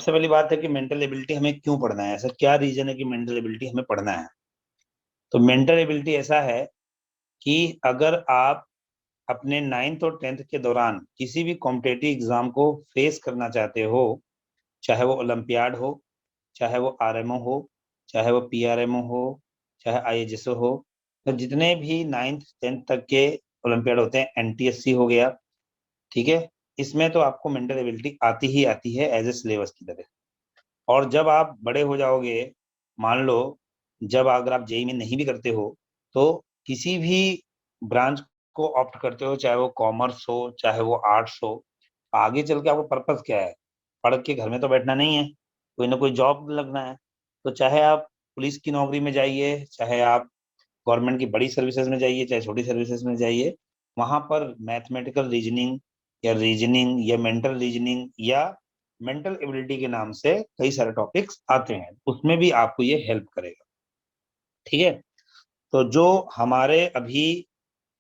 सबसे पहली बात है कि मेंटल एबिलिटी हमें क्यों पढ़ना है, ऐसा क्या रीजन है कि मेंटल एबिलिटी हमें पढ़ना है। तो मेंटल एबिलिटी ऐसा है कि अगर आप अपने 9th और 10th के दौरान किसी भी कॉम्पिटिटिव एग्जाम को फेस करना चाहते हो, चाहे वो ओलंपियाड हो, चाहे वो आरएमओ हो, चाहे वो पीआरएमओ हो, चाहे आईएएसओ हो, तो जितने भी 9th 10th तक के ओलंपियाड होते हैं, एनटीएससी हो गया, ठीक है, इसमें तो आपको मेंटल एबिलिटी आती ही आती है एज ए सिलेबस की तरह। और जब आप बड़े हो जाओगे, मान लो जब अगर आप जेई में नहीं भी करते हो तो किसी भी ब्रांच को ऑप्ट करते हो, चाहे वो कॉमर्स हो चाहे वो आर्ट्स हो, आगे चल के आपको पर्पस क्या है, पढ़ के घर में तो बैठना नहीं है, कोई ना कोई जॉब लगना है। तो चाहे आप पुलिस की नौकरी में जाइए, चाहे आप गवर्नमेंट की बड़ी सर्विसेज में जाइए, चाहे छोटी सर्विसेज में जाइए, वहां पर मैथमेटिकल रीजनिंग या मेंटल रीजनिंग या मेंटल एबिलिटी के नाम से कई सारे टॉपिक्स आते हैं, उसमें भी आपको ये हेल्प करेगा। ठीक है, तो जो हमारे अभी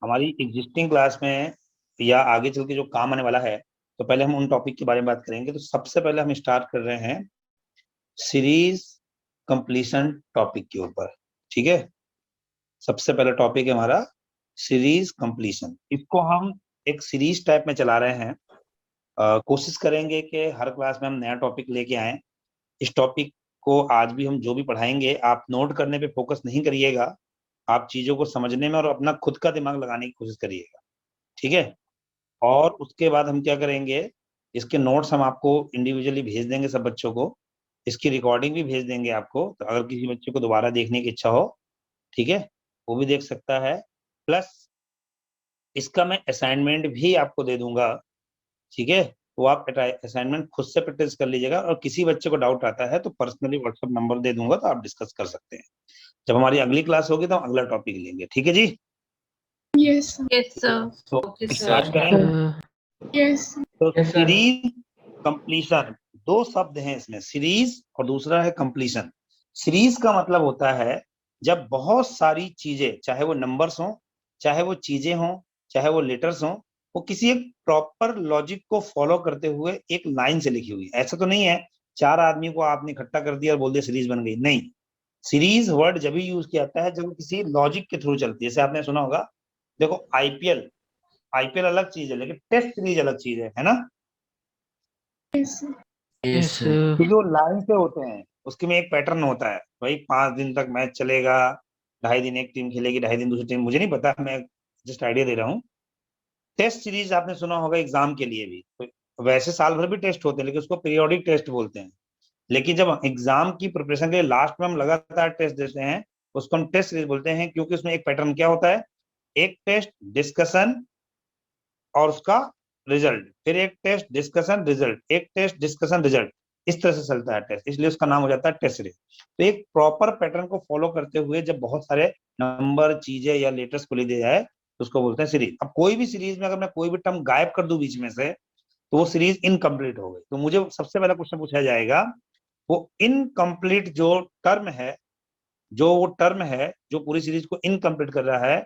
हमारी एग्जिस्टिंग क्लास में या आगे चल के जो काम आने वाला है, तो पहले हम उन टॉपिक के बारे में बात करेंगे। तो सबसे पहले हम स्टार्ट कर रहे हैं सीरीज कंप्लीशन टॉपिक के ऊपर। ठीक है, सबसे पहला टॉपिक है हमारा सीरीज कंप्लीशन। इसको हम एक सीरीज टाइप में चला रहे हैं। कोशिश करेंगे कि हर क्लास में हम नया टॉपिक लेके आए। इस टॉपिक को आज भी हम जो भी पढ़ाएंगे, आप नोट करने पे फोकस नहीं करिएगा, आप चीजों को समझने में और अपना खुद का दिमाग लगाने की कोशिश करिएगा। ठीक है, और उसके बाद हम क्या करेंगे, इसके नोट्स हम आपको इंडिविजुअली भेज देंगे सब बच्चों को, इसकी रिकॉर्डिंग भी भेज देंगे आपको, तो अगर किसी बच्चे को दोबारा देखने की इच्छा हो, ठीक है, वो भी देख सकता है। प्लस इसका मैं असाइनमेंट भी आपको दे दूंगा। ठीक है, वो आप असाइनमेंट खुद से प्रैक्टिस कर लीजिएगा, और किसी बच्चे को डाउट आता है तो पर्सनली व्हाट्सएप नंबर दे दूंगा, तो आप डिस्कस कर सकते हैं। जब हमारी अगली क्लास होगी तो हम अगला टॉपिक लेंगे। ठीक है जी। Yes, sir. Yes, sir. तो Okay, sir. स्टार्ट करें। Yes. तो सीरीज कंप्लीशन, दो शब्द हैं इसमें, सीरीज और दूसरा है कंप्लीशन। सीरीज का मतलब होता है जब बहुत सारी चीजें, चाहे वो नंबर्स हो, चाहे वो चीजें हो, चाहे वो लेटर्स हो, वो किसी एक प्रॉपर लॉजिक को फॉलो करते हुए एक लाइन से लिखी हुई है। ऐसा तो नहीं है चार आदमी को आपने इकट्ठा कर दिया और बोल दिया सीरीज बन गई, नहीं। सीरीज वर्ड जब भी यूज किया जाता है जब किसी लॉजिक के थ्रू चलती है। जैसे आपने सुना होगा, देखो आईपीएल, आईपीएल अलग चीज है लेकिन टेस्ट सीरीज अलग चीज है ना। Yes. Yes, क्योंकि वो लाइन से होते हैं, उसके में एक पैटर्न होता है, भाई 5 दिन तक मैच चलेगा, 2.5 दिन एक टीम खेलेगी, 2.5 दिन दूसरी टीम, मुझे नहीं पता, मैं जस्ट आइडिया दे रहा हूँ। टेस्ट सीरीज आपने सुना होगा एग्जाम के लिए भी, तो वैसे साल भर भी टेस्ट होते हैं लेकिन उसको पीरियोडिक टेस्ट बोलते हैं। लेकिन जब एग्जाम की प्रिपरेशन के लिए लास्ट में हम लगातार टेस्ट देते हैं, उसको हम टेस्ट सीरीज बोलते हैं, क्योंकि उसमें एक पैटर्न क्या होता है, एक टेस्ट डिस्कशन और उसका रिजल्ट, फिर एक टेस्ट डिस्कशन रिजल्ट, एक टेस्ट डिस्कशन रिजल्ट, इस तरह से चलता है टेस्ट, इसलिए उसका नाम हो जाता है टेस्ट सीरीज। तो एक प्रॉपर पैटर्न को फॉलो करते हुए जब बहुत सारे नंबर, चीजें या लेटर्स को ले दिया जाए तो उसको बोलते हैं सीरीज। अब कोई भी सीरीज में अगर मैं कोई भी टर्म गायब कर दूं बीच में से, तो वो सीरीज इनकम्प्लीट हो गई। तो मुझे सबसे पहला क्वेश्चन पूछा जाएगा, वो इनकम्प्लीट जो टर्म है, वो टर्म है जो पूरी सीरीज को इनकम्प्लीट कर रहा है,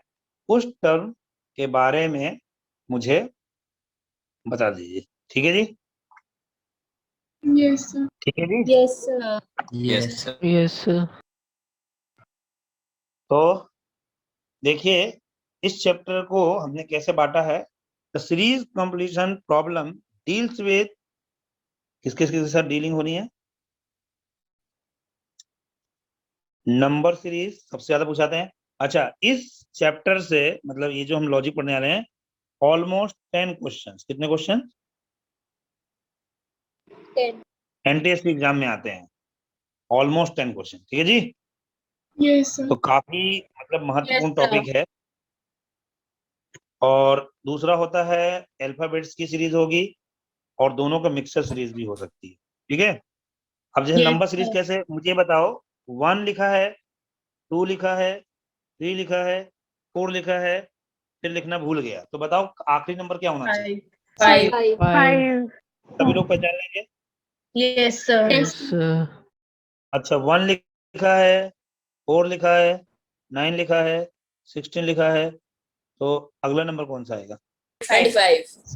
उस टर्म के बारे में मुझे बता दीजिए। ठीक है जी। Yes, sir. ठीक है जी। Yes, sir. Yes, sir. Yes, sir. तो देखिए, इस चैप्टर को हमने कैसे बांटा है। The series completion problem deals with, किसके साथ डीलिंग होनी है, नंबर सीरीज सबसे ज्यादा पूछाते हैं। अच्छा, इस चैप्टर से मतलब ये जो हम लॉजिक पढ़ने आ रहे हैं, ऑलमोस्ट 10 क्वेश्चन, कितने क्वेश्चन 10. एनटीएससी एग्जाम में आते हैं, ऑलमोस्ट 10 क्वेश्चन। ठीक है जी। Yes, sir. तो काफी मतलब महत्वपूर्ण Yes, sir. टॉपिक है। और दूसरा होता है अल्फाबेट्स की सीरीज होगी, और दोनों का मिक्सर सीरीज भी हो सकती है। ठीक है, अब जैसे Yes, नंबर सीरीज sir. कैसे, मुझे बताओ, 1 लिखा है, 2 लिखा है, 3 लिखा है, 4 लिखा है, फिर लिखना भूल गया, तो बताओ आखिरी नंबर क्या होना चाहिए। 5. 5. सभी लोग पहचान लेंगे। Yes, sir. Yes, sir. अच्छा, 1 लिखा है, 4 लिखा है, 9 लिखा है, 16 लिखा है, तो अगला नंबर कौन सा आएगा। 25.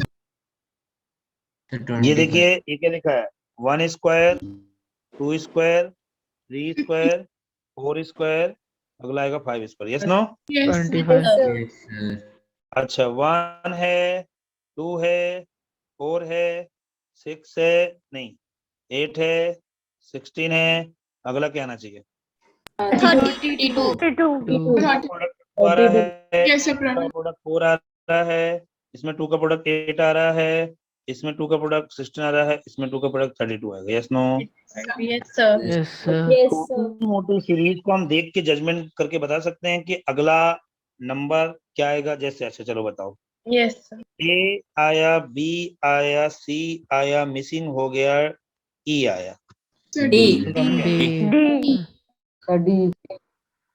ये देखिए, ये क्या लिखा है, 1 स्क्वायर, 2 स्क्वायर, 3 स्क्वायर, 4 स्क्वायर, अगला आएगा 5 square. Yes no? Yes, sir. 25. Yes, Yes, sir. अच्छा 1 है, 2 है, 4 है, 6 है, नहीं 8 है, 16 है, अगला क्या आना चाहिए? 32. 2. प्रोडक्ट 2 आ रहा है, Yes, sir, का brother. प्रोडक्ट 4 आ रहा है, इसमें 2 का प्रोडक्ट 8 आ रहा है, इसमें 2 का प्रोडक्ट 16 आ रहा है, इसमें 2 का प्रोडक्ट 32 आएगा। Yes no? Yes, sir. Yes, sir. छोटी मोटी सीरीज को हम देख के जजमेंट करके बता सकते हैं कि अगला नंबर क्या आएगा। जैसे अच्छा चलो बताओ, Yes, sir. ए आया, बी आया, सी आया, मिसिंग हो गया, ई आया। Sir, D.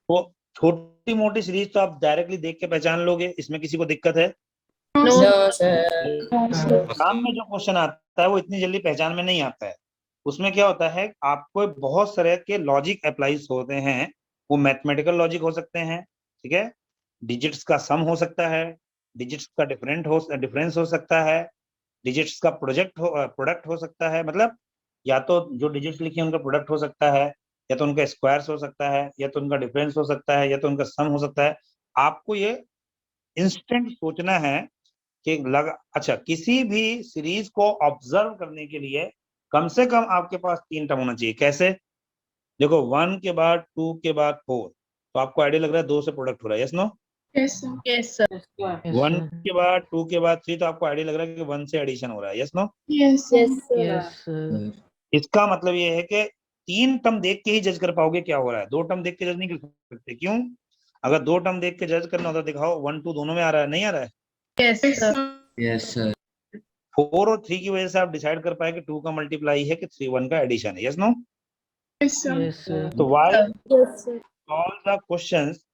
तो छोटी मोटी सीरीज तो आप डायरेक्टली देख के पहचान लोगे, इसमें किसी को दिक्कत है? No, sir. एग्जाम में जो क्वेश्चन आता है वो इतनी जल्दी पहचान में नहीं आता है। उसमें क्या होता है, आपको बहुत सारे के लॉजिक अप्लाईज होते हैं। वो मैथमेटिकल लॉजिक हो सकते हैं, ठीक है, डिजिट्स का सम हो सकता है, डिजिट्स का डिफरेंस हो सकता है, डिजिट्स का प्रोडक्ट हो सकता है। मतलब या तो जो डिजिट्स लिखी है उनका प्रोडक्ट हो सकता है, या तो उनका स्क्वायर्स हो सकता है, या तो उनका डिफरेंस हो सकता है, या तो उनका सम हो सकता है। आपको ये इंस्टेंट सोचना है कि अच्छा किसी भी सीरीज को ऑब्जर्व करने के लिए कम से कम आपके पास 3 टर्म होना चाहिए। कैसे? देखो 1 के बाद 2 के बाद 4, तो आपको आइडिया लग रहा है 2 से प्रोडक्ट हो रहा है। Yes no? Yes, sir. Yes, sir. 1 के बाद 2 के बाद 3, तो आपको आइडिया लग रहा है कि 1 से एडिशन हो रहा है। Yes no? Yes, sir. Yes, sir. इसका मतलब ये है कि 3 टर्म देख के ही जज कर पाओगे क्या हो रहा है, 2 टर्म देख के जज नहीं कर सकते। क्यों? अगर 2 टर्म देख के जज करना होता, दिखाओ 1 2 दोनों में आ रहा है, नहीं आ रहा है। Yes, Yes, sir. sir. Yes, sir. 4 और 3 की वजह से आप डिसाइड कर पाए कि 2 का मल्टीप्लाई है कि 3 1 का एडिशन है। Yes no? Yes, sir. Yes, sir. तो why Yes, sir. all the questions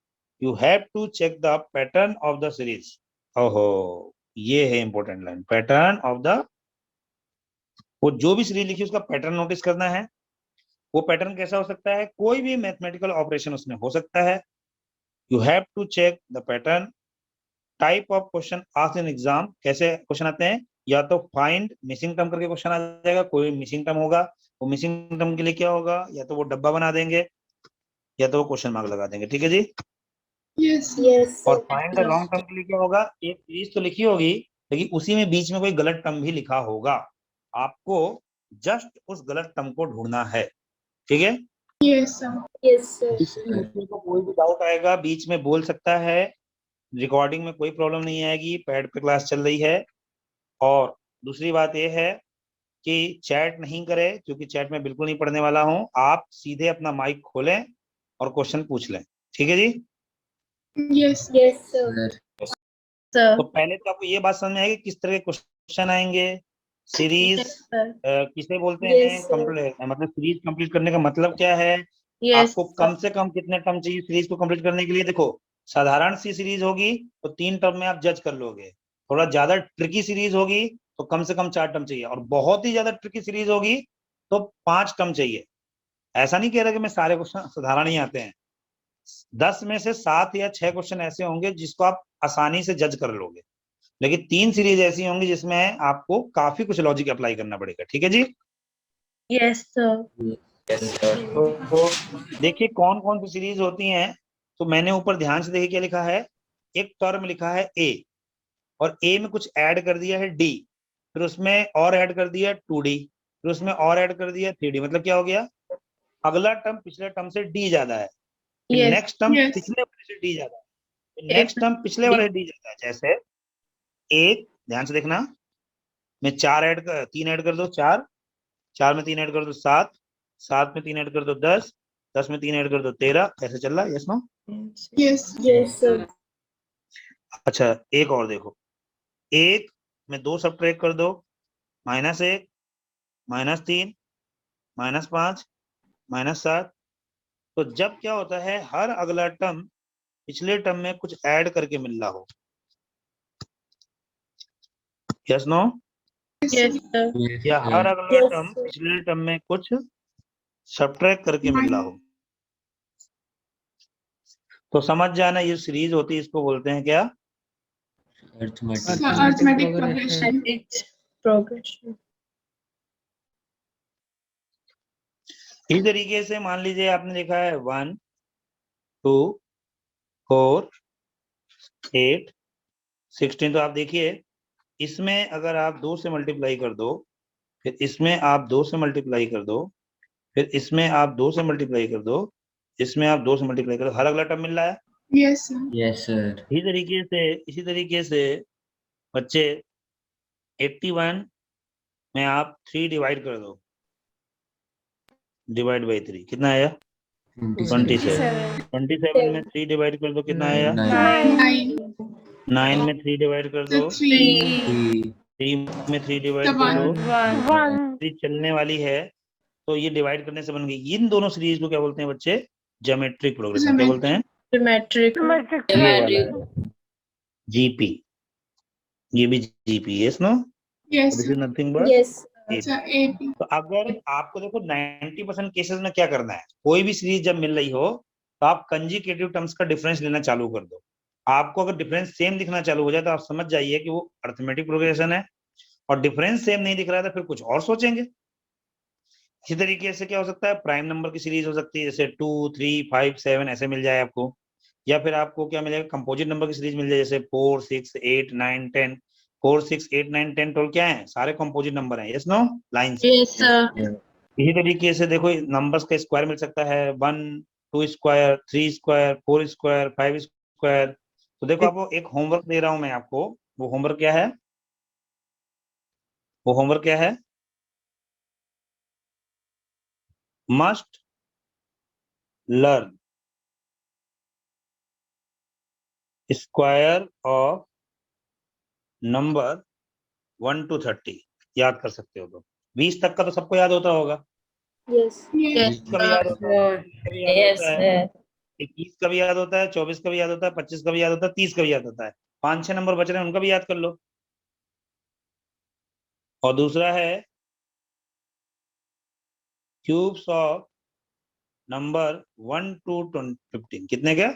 you have to check the pattern of the series। ओहो, ये है important line, pattern of the, वो जो भी सीरीज लिखी उसका पैटर्न नोटिस करना है। वो पैटर्न कैसा हो सकता है? कोई भी मैथमेटिकल ऑपरेशन उसमें हो सकता है। You have to check the pattern. Type of question asked in exam, कैसे क्वेश्चन आते हैं? या तो फाइंड मिसिंग टर्म करके क्वेश्चन आ जाएगा, कोई मिसिंग टर्म होगा, वो मिसिंग टर्म के लिए क्या होगा, या तो वो डब्बा बना देंगे या तो वो क्वेश्चन मार्क लगा देंगे। ठीक है जी? Yes, sir. Yes, और sir. Find the long term के लिए क्या होगा? एक सीरीज तो लिखी होगी लेकिन उसी में बीच में कोई गलत टर्म भी लिखा होगा, आपको जस्ट उस गलत टर्म को ढूंढना है। ठीक है? Yes, sir. Yes, sir. किसी बच्चे को कोई भी डाउट आएगा बीच में बोल सकता है, रिकॉर्डिंग में कोई प्रॉब्लम नहीं आएगी, पैड पे क्लास चल रही है। और दूसरी बात यह है कि चैट नहीं करे, क्योंकि चैट में बिल्कुल नहीं पढ़ने वाला हूं। आप सीधे अपना माइक खोलें और क्वेश्चन पूछ लें। ठीक है जी? Yes, sir. Yes, sir. Sir. Sir. तो पहले तो आपको ये बात समझ में आएगी किस तरह के क्वेश्चन आएंगे। Series Yes, sir. किसे बोलते Yes, हैं? sir. कंप्लीट, मतलब सीरीज कंप्लीट करने का मतलब क्या है? Yes, आपको sir. कम से कम कितने टर्म चाहिए सीरीज को कंप्लीट करने के लिए? देखो, साधारण सी सीरीज होगी तो 3 टर्म में आप जज कर लोगे। थोड़ा ज्यादा ट्रिकी सीरीज होगी तो कम से कम 4 टर्म चाहिए, और बहुत ही ज्यादा ट्रिकी सीरीज होगी तो 5 टर्म चाहिए। ऐसा नहीं कह रहा कि मैं सारे क्वेश्चन साधारण ही आते हैं। 10 में से 7 या 6 क्वेश्चन ऐसे होंगे जिसको आप आसानी से जज कर लोगे, लेकिन 3 सीरीज ऐसी होंगी जिसमें आपको काफी कुछ लॉजिक अप्लाई करना पड़ेगा। ठीक है जी? Yes, sir. Yes, sir. तो देखिए कौन कौन सी सीरीज होती हैं। तो मैंने ऊपर ध्यान से देखिए क्या लिखा है। एक टर्म लिखा है ए, और ए में कुछ ऐड कर दिया है डी, फिर उसमें और ऐड कर दिया 2D, फिर उसमें और ऐड कर दिया 3D। मतलब क्या हो गया? अगला टर्म पिछले टर्म से डी ज्यादा है, Yes. Next term Yes. पिछले वाले से डी ज्यादा है, नेक्स्ट टर्म पिछले वाले से डी ज्यादा है। जैसे एक, ध्यान से देखना, मैं 3 ऐड कर दो 4, 4 में 3 ऐड कर दो 7, 7 में 3 ऐड कर दो 10, 10 में 3 ऐड कर दो 13, ऐसे चल रहा है। Yes no? Yes. Yes, sir. अच्छा एक और देखो, 1 में 2 सब्ट्रैक्ट कर दो, -1, -3, -5, -7। तो जब क्या होता है, हर अगला टर्म पिछले टर्म में कुछ ऐड करके मिल रहा हो। Yes no? Yes, sir. Yes, या हर sir. अगला Yes, टर्म sir. पिछले टर्म में कुछ सब्ट्रैक्ट करके मिल रहा हो। तो समझ जाना, ये सीरीज होती है, इसको बोलते हैं क्या? Arithmetic. Sir, arithmetic progression. progression. It's progression. इसी तरीके से मान लीजिए आपने लिखा है 1 2 4 8 16, तो आप देखिए इसमें अगर आप 2 से मल्टीप्लाई कर दो, फिर इसमें आप 2 से मल्टीप्लाई कर दो, फिर इसमें आप 2 से मल्टीप्लाई कर दो, इसमें आप 2 से मल्टीप्लाई कर दो, हर अगला टर्म मिल रहा है। Yes, sir. Yes, sir. इसी तरीके से बच्चे 81 में आप 3 डिवाइड कर दो, डिवाइड बाई 3 कितना आया? 27। 27 में 3 डिवाइड कर दो, कितना आया? 9. 9 में 3 डिवाइड कर The दो, 3. 3 में 3 डिवाइड The कर दो, 1. 3 चलने वाली है, तो ये डिवाइड करने से बन गई। इन दोनों सीरीज को क्या बोलते हैं बच्चे? Geometric progression. क्या बोलते हैं? Geometric. ये वाला जीपी, ये भी GP, yes no? Yes, this sir. Is nothing but Yes. Sir, AP. तो अगर आपको देखो 90% केसेस में क्या करना है, कोई भी सीरीज जब मिल रही हो तो आप कंजिकेटिव टर्म्स का डिफरेंस लेना चालू कर दो। आपको अगर डिफरेंस सेम दिखना चालू हो जाए तो आप समझ जाइए कि वो अरिथमेटिक प्रोग्रेशन है, और डिफरेंस सेम नहीं दिख रहा है तो फिर कुछ और सोचेंगे। इसी तरीके से क्या हो सकता है, प्राइम नंबर की सीरीज हो सकती है, जैसे 2 3 5 7 ऐसे मिल जाए आपको, या फिर आपको क्या मिलेगा, कंपोजिट नंबर की सीरीज मिल जाए, जैसे 4 6 8 9 10। 4 6 8 9 10 12 क्या है? सारे कंपोजिट नंबर हैं, yes no? Lines. Yes, sir. इसी तरीके से देखो नंबर्स का स्क्वायर मिल सकता है, 1 2 स्क्वायर 3 स्क्वायर 4 स्क्वायर 5 स्क्वायर। तो देखो आपको एक होमवर्क दे रहा हूं मैं आपको, वो होमवर्क क्या है? वो होमवर्क क्या है? Must learn square of number 1 to 30। याद कर सकते हो तो 20 तक का तो सबको याद होता होगा। Yes. Yes. का भी याद होता है, 20 का भी याद Yes, होता है, 21 का भी याद होता है, 24 का भी याद होता है, 25 का भी याद होता है, 30 का भी याद होता है। 5-6 नंबर बच रहे हैं, उनका भी याद कर लो। और दूसरा है क्यूब्स ऑफ नंबर 1 to 15। कितने का?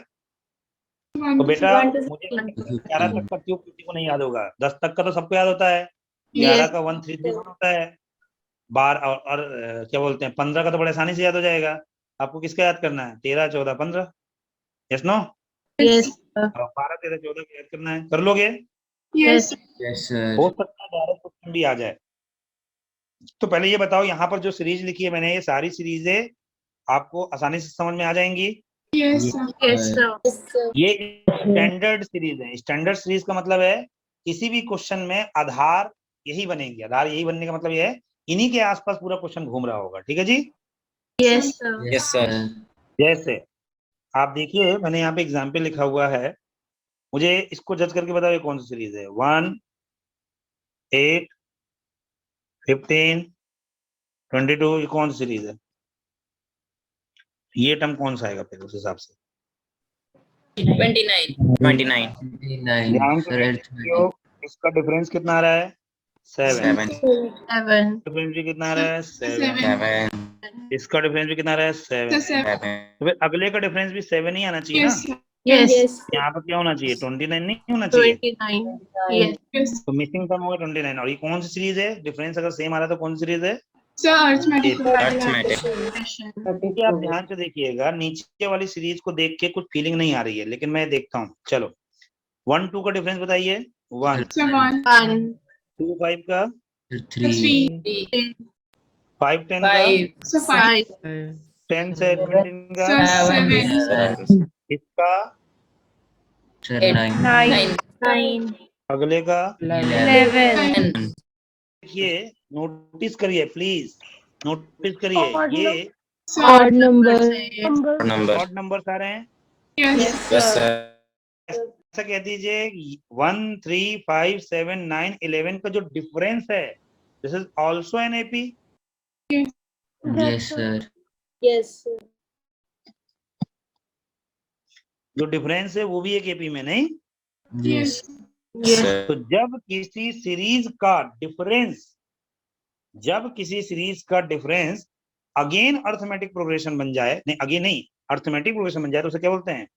तो बेटा 1 to मुझे 15. 11 तक का क्यूब किसी को नहीं याद होगा, 10 तक का तो सबको याद होता है, 11 का 1 3 3 होता है, 12 और क्या बोलते हैं 15 का तो बड़े आसानी से याद हो जाएगा। आपको किसका याद करना है? 13 14 15, यस नो? Yes, sir. 12 13 14 का याद करना है, कर लोगे? Yes. Yes, sir. हो सकता है डायरेक्ट क्वेश्चन भी आ जाए। तो पहले ये बताओ, यहाँ पर जो सीरीज लिखी है मैंने, ये सारी सीरीजें आपको आसानी से समझ में आ जाएंगी? Yes, sir. Yes, sir. ये स्टैंडर्ड सीरीज है। स्टैंडर्ड सीरीज का मतलब है किसी भी क्वेश्चन में आधार यही बनेगी। आधार यही बनने का मतलब ये है इन्हीं के आसपास पूरा क्वेश्चन घूम रहा होगा। ठीक है जी? Yes, sir. Yes, sir. जैसे आप देखिए मैंने यहाँ पे एग्जाम्पल लिखा हुआ है, मुझे इसको जज करके बताओ ये कौन सी सीरीज है। 1 8 15 22, ये कौन सी सीरीज है? ये टर्म कौन सा आएगा फिर उस हिसाब से? 29. 29. ध्यान से Sir, देखियो, इसका डिफरेंस कितना आ रहा है? 7। 7. डिफरेंस भी कितना आ रहा है? 7। 7. इसका डिफरेंस भी कितना आ रहा है? 7। The 7. तो फिर अगले का डिफरेंस भी 7 ही आना चाहिए ना। Yes, sir. Yes. यहाँ पर क्या होना चाहिए? 29 नहीं होना चाहिए। 29. Yes. Yes. तो मिसिंग टर्म होगा 29। और ये कौन सी सीरीज है? डिफरेंस अगर सेम आ रहा है तो कौन सी सीरीज है? Sir, arithmetic. Arithmetic. देखिए आप ध्यान से देखिएगा, नीचे वाली सीरीज को देख के कुछ फीलिंग नहीं आ रही है, लेकिन मैं देखता हूँ। चलो 1 2 का डिफरेंस बताइए। 1 Sir, 1. 1. 2 5 का, 3. 3. 5 10 का, Sir, 5. 10 से 17 का, Sir, 7. इसका, Sir, 9. 9. अगले का। 11. देखिए नोटिस करिए प्लीज, नोटिस करिए, ये Sir, Odd number. Odd numbers आ रहे हैं। yes. Yes, sir. ऐसा कह दीजिए 1 3 5 7 9 11 का जो डिफरेंस है, this is also an AP. Yes, sir. Yes. जो डिफरेंस है वो भी एक एपी में, नहीं? Yes. Yes. तो जब किसी सीरीज का डिफरेंस अगेन अर्थमेटिक प्रोग्रेशन बन जाए, नहीं अगेन नहीं, अर्थमेटिक प्रोग्रेशन बन जाए, तो उसे क्या बोलते हैं?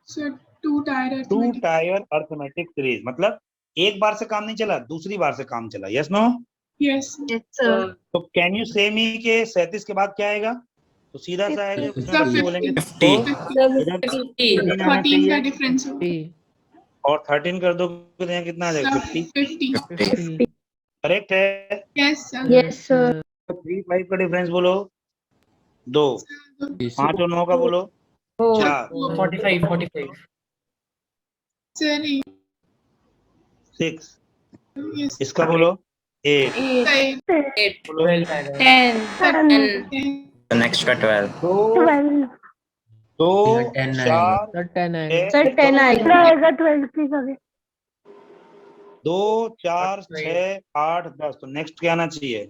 Sir, 2-tier 2 arithmetic. Tyre arithmetic series. मतलब एक बार से काम नहीं चला, दूसरी बार से काम चला, yes no? Yes. Yes, sir. तो कैन यू से मी के 37 के बाद क्या आएगा? तो सीधा सा आएगा, उसमें Sir, बच्चे बोलेंगे 50. तो इधर 13 आना 14 का चाहिए डिफरेंस हो, और 13 कर दो तो यहाँ कितना आ जाएगा? 50। 50. करेक्ट है। Yes, sir. Yes, sir. 3 5 का डिफरेंस बोलो 2, 5 और 9 का बोलो 4, 45. Sorry. 6, Yes. इसका बोलो 8, 8. बोलो 10. 10. The next का 12. 2 Yeah, 10 4 Sir, 10 आएगा. 6 Sir, 10 आएगा. 2 4 6 8 10। तो नेक्स्ट क्या आना चाहिए?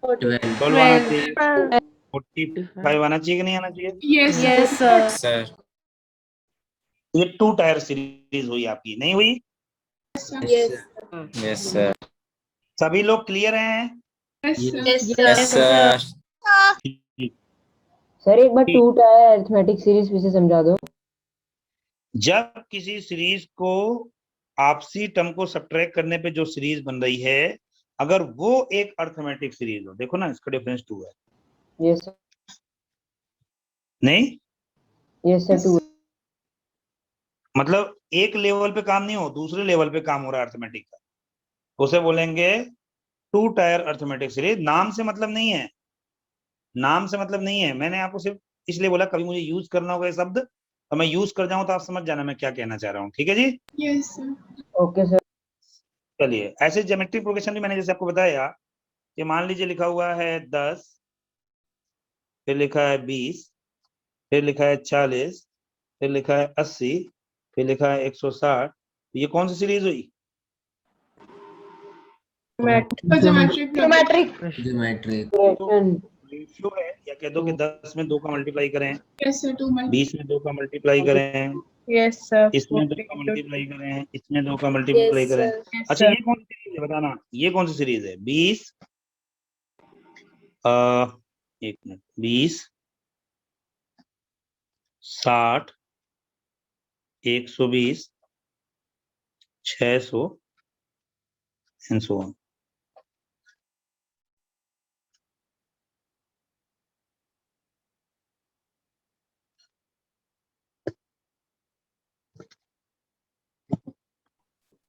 12. 12 आना चाहिए, 45 आना चाहिए कि नहीं आना चाहिए? Yes. Yes, sir. Sir. ये 2 टायर सीरीज हुई आपकी, नहीं हुई? Yes. Yes, sir. सभी लोग क्लियर हैं? Yes, sir. Yes, Yes, sir. Sir एक बार 2 टायर अरिथमेटिक सीरीज फिर से समझा दो। जब किसी सीरीज को आपसी टर्म को सब्ट्रैक्ट करने पे जो सीरीज बन रही है, अगर वो एक अरिथमेटिक सीरीज हो, देखो ना इसका डिफरेंस 2 है, यस सर, नहीं? Yes sir 2। मतलब एक लेवल पे काम नहीं हो, दूसरे लेवल पे काम हो रहा है अरिथमेटिक का, उसे बोलेंगे 2 टायर अरिथमेटिक सीरीज। नाम से मतलब नहीं है, नाम से मतलब नहीं है, मैंने आपको सिर्फ इसलिए बोला कभी मुझे यूज करना होगा ये शब्द, तो मैं यूज कर जाऊं तो आप समझ जाना मैं क्या कहना चाह रहा हूँ। ठीक है जी? Yes, sir. Okay sir. चलिए, ऐसे ज्योमेट्रिक प्रोग्रेशन भी मैंने जैसे आपको बताया कि मान लीजिए लिखा हुआ है 10, फिर लिखा है 20, फिर लिखा है 40, फिर लिखा है 80, फिर लिखा है 160, ये कौन सी सीरीज हुई? Geometric. Geometric. रेशियो है, या कह दो कि 10 में 2 का मल्टीप्लाई करें, Yes, sir. 2 multiple. 20 में 2 का मल्टीप्लाई करें, Yes, sir. इसमें 2 का मल्टीप्लाई करें, इसमें 2 का मल्टीप्लाई Yes, करें। sir. अच्छा, ये कौन सी सीरीज है बताना, ये कौन सी सीरीज है? 20 एक मिनट, 20 60 120 600 and so on।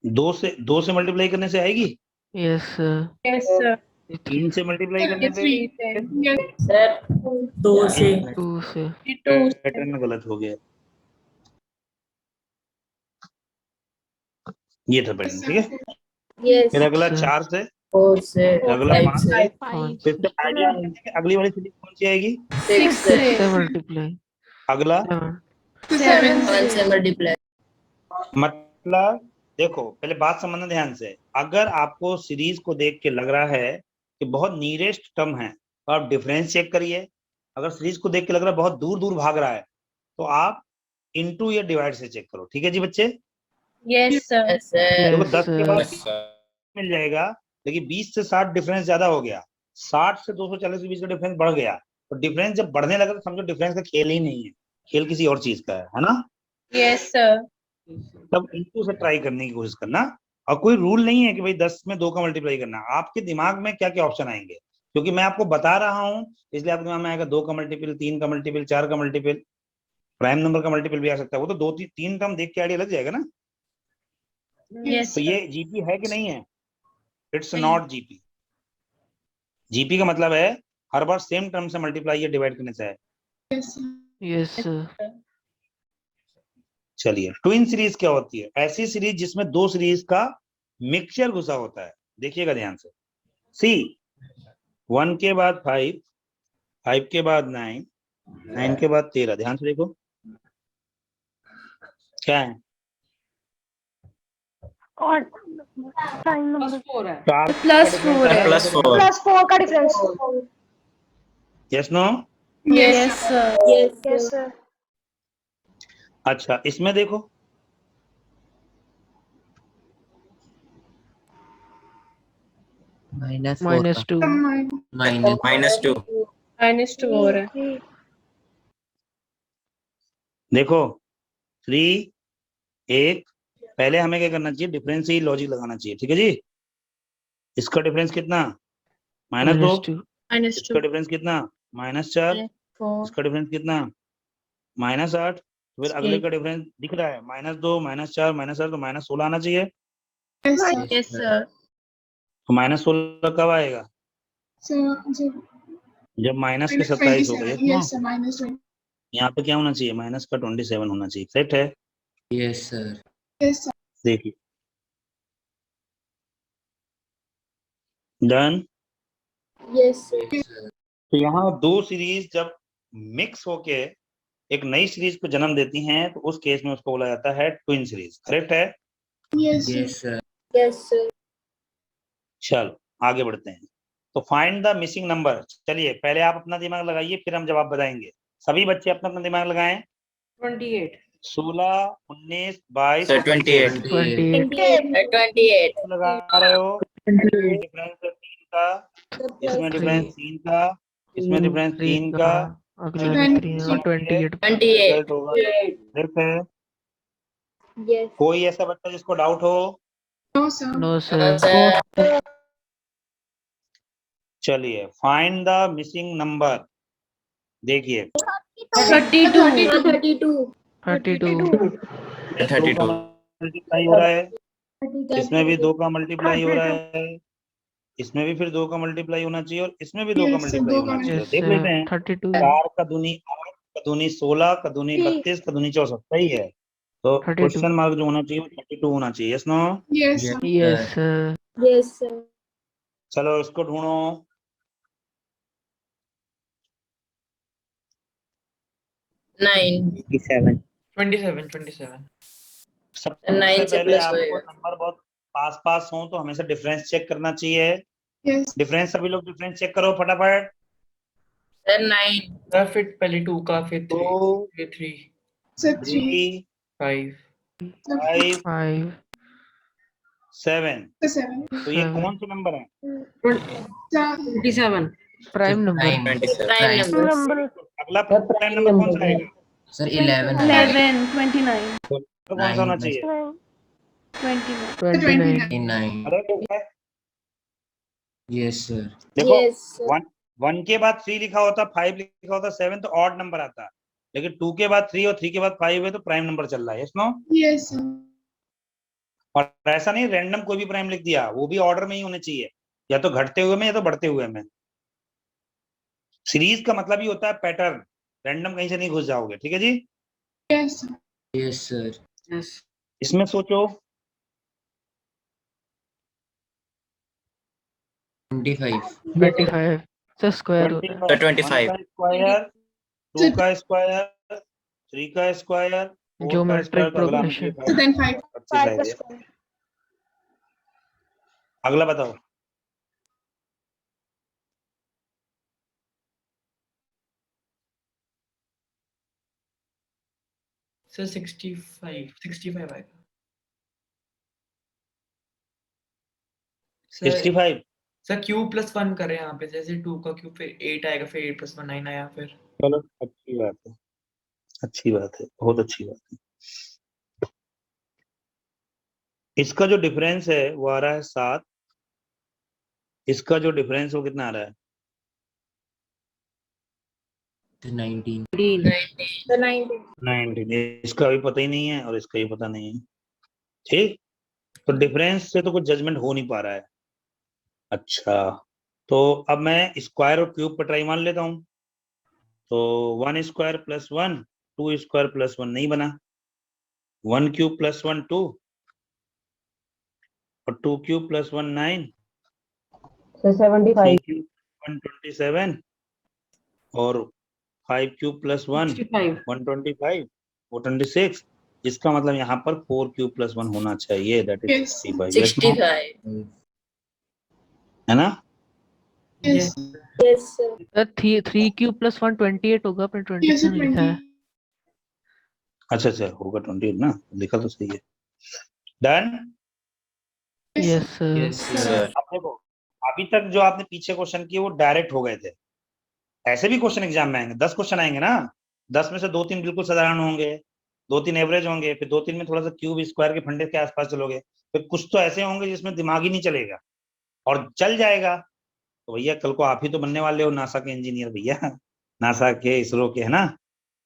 दो से मल्टीप्लाई करने से आएगी, Yes, sir. Yes, sir. 3 से मल्टीप्लाई करने पे 3. Yes. सर 2 से 2 से. पैटर्न गलत हो गया, ये था पैटर्न। ठीक है, Yes. फिर अगला अच्छा। 4 से, 4 से अगला 5 से, 5 फिर से आइडिया है कि अगली वाली सीरीज कौन सी आएगी? 6 से मल्टीप्लाई. अगला 7 से मल्टीप्लाई। मतलब देखो, पहले बात समझना ध्यान से, अगर आपको सीरीज को देख के लग रहा है कि बहुत नियरेस्ट टर्म है तो आप डिफरेंस चेक करिए, अगर सीरीज को देख के लग रहा है बहुत दूर दूर भाग रहा है तो आप इनटू या डिवाइड से चेक करो। ठीक है जी बच्चे? Yes, sir. देखो Yes, 10 के बाद Yes, sir. मिल जाएगा, लेकिन 20 से 60 डिफरेंस ज्यादा हो गया, 60 से 240 के बीच का डिफरेंस बढ़ गया, तो डिफरेंस जब बढ़ने लगा तो समझो डिफरेंस का खेल ही नहीं है, खेल किसी और चीज का है ना? Yes, sir. तब इनटू से ट्राई करने की कोशिश करना, और कोई रूल नहीं है कि भाई 10 में 2 का मल्टीप्लाई करना, आपके दिमाग में क्या क्या ऑप्शन आएंगे, क्योंकि मैं आपको बता रहा हूं इसलिए आपके दिमाग में आएगा 2 का मल्टीपल, 3 का मल्टीपल, 4 का मल्टीपल, प्राइम नंबर का मल्टीपल भी आ सकता है, वो तो 2-3 टर्म देख के आइडिया लग जाएगा ना। Yes, तो sir. ये जीपी है कि नहीं है? इट्स नहीं। Not GP. जीपी का मतलब है हर बार सेम टर्म से मल्टीप्लाई या डिवाइड करने से है। Yes, sir. Yes, sir. चलिए, ट्विन सीरीज क्या होती है? ऐसी सीरीज जिसमें 2 सीरीज का मिक्सचर घुसा होता है। देखिएगा ध्यान से, सी 1 के बाद 5, 5 के बाद 9, 9 के बाद 13, ध्यान से देखो क्या है? और टाइम नंबर चार Plus 4 है. Plus 4. +4 का difference. Yes no? Yes, sir. Yes sir. अच्छा, इसमें देखो Minus -2. -2. -2 हो रहा है. देखो 3 1, पहले हमें क्या करना चाहिए? डिफरेंस से ही लॉजिक लगाना चाहिए। ठीक है जी? इसका डिफरेंस कितना? -2 -2 -2 इसका डिफरेंस कितना -4 4 इसका डिफरेंस कितना -8 फिर अगले का डिफरेंस दिख रहा है -2 -4 -8 तो -16 आना चाहिए। Yes, sir. yes sir तो -16 कब आएगा So, जब माइनस के minus 27 हो गए 27. Yes, sir. Minus 20. यहाँ पे क्या होना चाहिए माइनस का 27 होना चाहिए। सेट है Yes, sir. Yes, sir. देखिए done. Yes, sir. Yes, sir. तो यहाँ दो सीरीज जब मिक्स होके एक नई सीरीज को जन्म देती हैं तो उस केस में उसको बोला जाता है ट्विन सीरीज। करेक्ट है। Yes, sir. Yes, sir. Yes, sir. चलो आगे बढ़ते हैं। तो फाइंड द मिसिंग नंबर। चलिए पहले आप अपना दिमाग लगाइए फिर हम जवाब बताएंगे। सभी बच्चे अपना अपना दिमाग लगाएं। 28 16 19 22 Sir, 28. 28 28. लगा रहे हो। डिफरेंस है 3 का इसमें डिफरेंस 3 का इसमें डिफरेंस 3 का अगला Then- 3 और 28 28. रिजल्ट होगा। ठीक है Yes. कोई ऐसा बच्चा जिसको डाउट हो। No, sir. No sir Sir. चलिए फाइंड द मिसिंग नंबर। देखिए 32 32. 32 2 का मल्टीप्लाई हो रहा है इसमें भी 2 का मल्टीप्लाई हो रहा है इसमें भी फिर 2 का मल्टीप्लाई होना चाहिए और इसमें भी 2 का Yes, मल्टीप्लाई दो का होना चाहिए। यस देख लेते हैं 32 4 का दूनी 8 का दूनी 16 का दूनी 32 का दूनी 64 सही है। तो 32 क्वेश्चन मार्क जो होना चाहिए वो 32 होना चाहिए। Yes no. Yes, sir. Yes Yes, sir. चलो इसको ढूंढो। Nine. 27 सबसे 9 से पहले प्लस आपको होएगा। नंबर बहुत पास हो तो हमेशा डिफरेंस चेक करना चाहिए। Yes. डिफरेंस सभी लोग डिफरेंस चेक करो फटाफट। Sir, 9. सर फिर पहले 2 का फिर 3 2 फिर 3 Sir, 3. 3 5 5 5 7 Sir, 7. तो ये 7 कौन से नंबर है। Sir, 27 prime number 27. Prime number. अगला प्राइम नंबर कौन सा आएगा। Sir, 11. 11 29 तो कौन सा होना चाहिए। 29 29 9. अरे ठीक है Yes, sir. देखो Yes, sir. 1 के बाद 3 लिखा होता 5 लिखा होता 7 तो ऑड नंबर आता लेकिन 2 के बाद 3 और 3 के बाद 5 है तो प्राइम नंबर चल रहा है। Yes no. yes, sir. और ऐसा नहीं रैंडम कोई भी प्राइम लिख दिया वो भी ऑर्डर में ही होने चाहिए या तो घटते हुए में या तो बढ़ते हुए में। सीरीज का मतलब ही होता है पैटर्न। रैंडम कहीं से नहीं घुस जाओगे। ठीक है जी। Yes, sir. Yes, sir. yes इसमें सोचो 25. 25 से स्क्वायर होता है 1 का 25. स्क्वायर 2 का स्क्वायर 3 का स्क्वायर 4 का Geometric स्क्वायर तो अगला progression. So then 5. 25 है। अगला बताओ। सर 65 आएगा सर 65 सर क्यूब प्लस 1 करें यहाँ पे जैसे 2 का क्यूब फिर 8 आएगा फिर 8 प्लस 1 9 आया फिर। चलो अच्छी बात है अच्छी बात है बहुत अच्छी बात है। इसका जो डिफरेंस है वो आ रहा है 7। इसका जो डिफरेंस वो कितना आ रहा है 19. 19। इसका भी पता ही नहीं है और इसका भी पता नहीं है। ठीक तो डिफरेंस से तो कुछ जजमेंट हो नहीं पा रहा है। अच्छा तो अब मैं स्क्वायर और क्यूब पर ट्राई मान लेता हूं। तो 1 स्क्वायर प्लस 1 2 स्क्वायर प्लस 1 नहीं बना 1 क्यूब प्लस 1 2 और 2 क्यूब प्लस 1 9 Sir, 75. 3 क्यूब 127 और 5 क्यूब प्लस 1 65 125 वो 26। इसका मतलब यहाँ पर 4 क्यूब प्लस 1 होना चाहिए that is Yes. 65। Yes, no? 65. है ना। Yes. Yes, sir. 3 cube plus 1 28 होगा पर Yes, sir. 27 लिखा है 20. अच्छा होगा 28 ना लिखा तो सही है। डन। Yes Yes, sir. अब देखो अभी तक जो आपने पीछे क्वेश्चन किए वो डायरेक्ट हो गए थे। ऐसे भी क्वेश्चन एग्जाम में आएंगे 10 क्वेश्चन आएंगे ना 10 में से 2-3 बिल्कुल साधारण होंगे 2-3 एवरेज होंगे फिर 2-3 में थोड़ा सा क्यूब स्क्वायर के फंडे के आसपास चलोगे फिर कुछ तो ऐसे होंगे जिसमें दिमाग ही नहीं चलेगा और चल जाएगा तो भैया कल को आप ही तो बनने वाले हो नासा के इंजीनियर भैया, नासा के, इसरो के, है ना,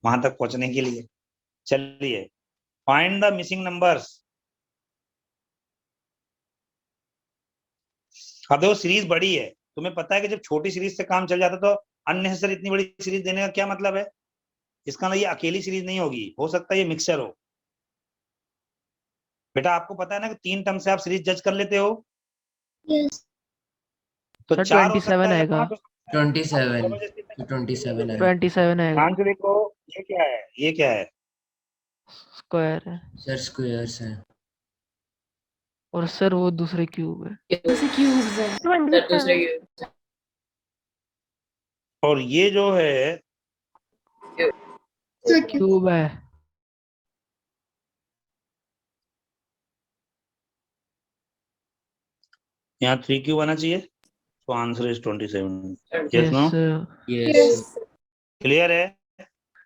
वहां तक पहुंचने के लिए। चलिए, फाइंड द मिसिंग नंबर्स। अब देखो सीरीज बड़ी है, तुम्हें पता है कि जब छोटी सीरीज से काम चल जाता तो अननेसेसरी इतनी बड़ी सीरीज देने का क्या मतलब है? इसका मतलब ये अकेली सीरीज नहीं होगी, हो सकता है ये मिक्सचर हो। बेटा आपको पता है ना कि 3 टर्म से आप सीरीज जज कर लेते हो, Yes. तो सर 4 हो सकता 27 है या आएगा। 5 हो सकता है। 27 जबरदस्ती नहीं। 27 है 27 आएगा। ध्यान से देखो, ये क्या है, ये क्या है? स्क्वायर है। सर स्क्वायर्स है और सर वो दूसरे क्यूब है। दूसरे क्यूब्स है। सर दूसरे cube. और ये जो है Sir, Q. क्यूब है। यहाँ 3 क्यूब आना चाहिए, तो answer is 27। Yes yes no? Sir. Yes clear है?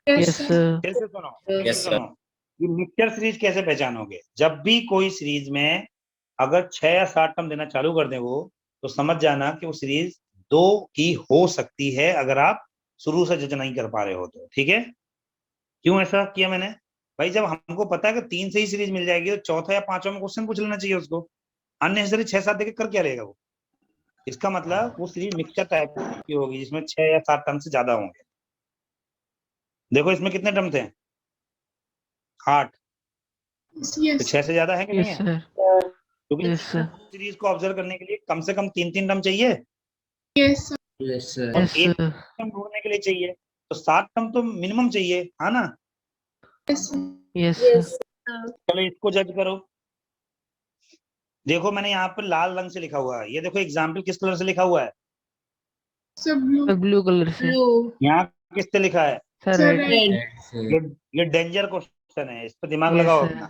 Yes, yes sir. सर। फिर से सुनो, फिर से Yes, sir. सुनो, ये मिक्सचर सीरीज कैसे पहचानोगे? जब भी कोई सीरीज में अगर 6 या 7 टर्म देना चालू कर दें वो, तो समझ जाना कि वो सीरीज 2 की हो सकती है, अगर आप शुरू से जज नहीं कर पा रहे हो तो। ठीक है? क्यों ऐसा किया मैंने? भाई जब हमको पता है कि 3 से ही सीरीज मिल जाएगी, तो चौथा या पांचवा में क्वेश्चन पूछ लेना चाहिए उसको। अननेसेसरी 6-7 देके कर क्या लेगा वो? इसका मतलब वो सीरीज मिक्सचर टाइप की होगी जिसमें 6 या 7 टर्म से ज्यादा होंगे। देखो इसमें कितने टर्म थे? 8। तो Yes. 6 से ज्यादा है कि नहीं यस है? सर। क्योंकि यस सर। सीरीज को ऑब्जर्व करने के लिए कम से कम 3-3 टर्म चाहिए Yes, sir. यस सर और यस एक सर। टर्म ढूंढने के लिए चाहिए, तो 7 टर्म तो मिनिमम चाहिए, है ना? Yes, sir. Yes Yes. Sir. चलो इसको जज करो। देखो मैंने यहाँ पर लाल रंग से लिखा हुआ है, ये देखो एग्जाम्पल किस कलर से लिखा हुआ है? Sir, blue. ब्लू कलर से। Blue. यहाँ किससे लिखा है? Sir Sir, red. red. Red से ये डेंजर क्वेश्चन है, इस पर दिमाग यस लगाओ सर। अपना।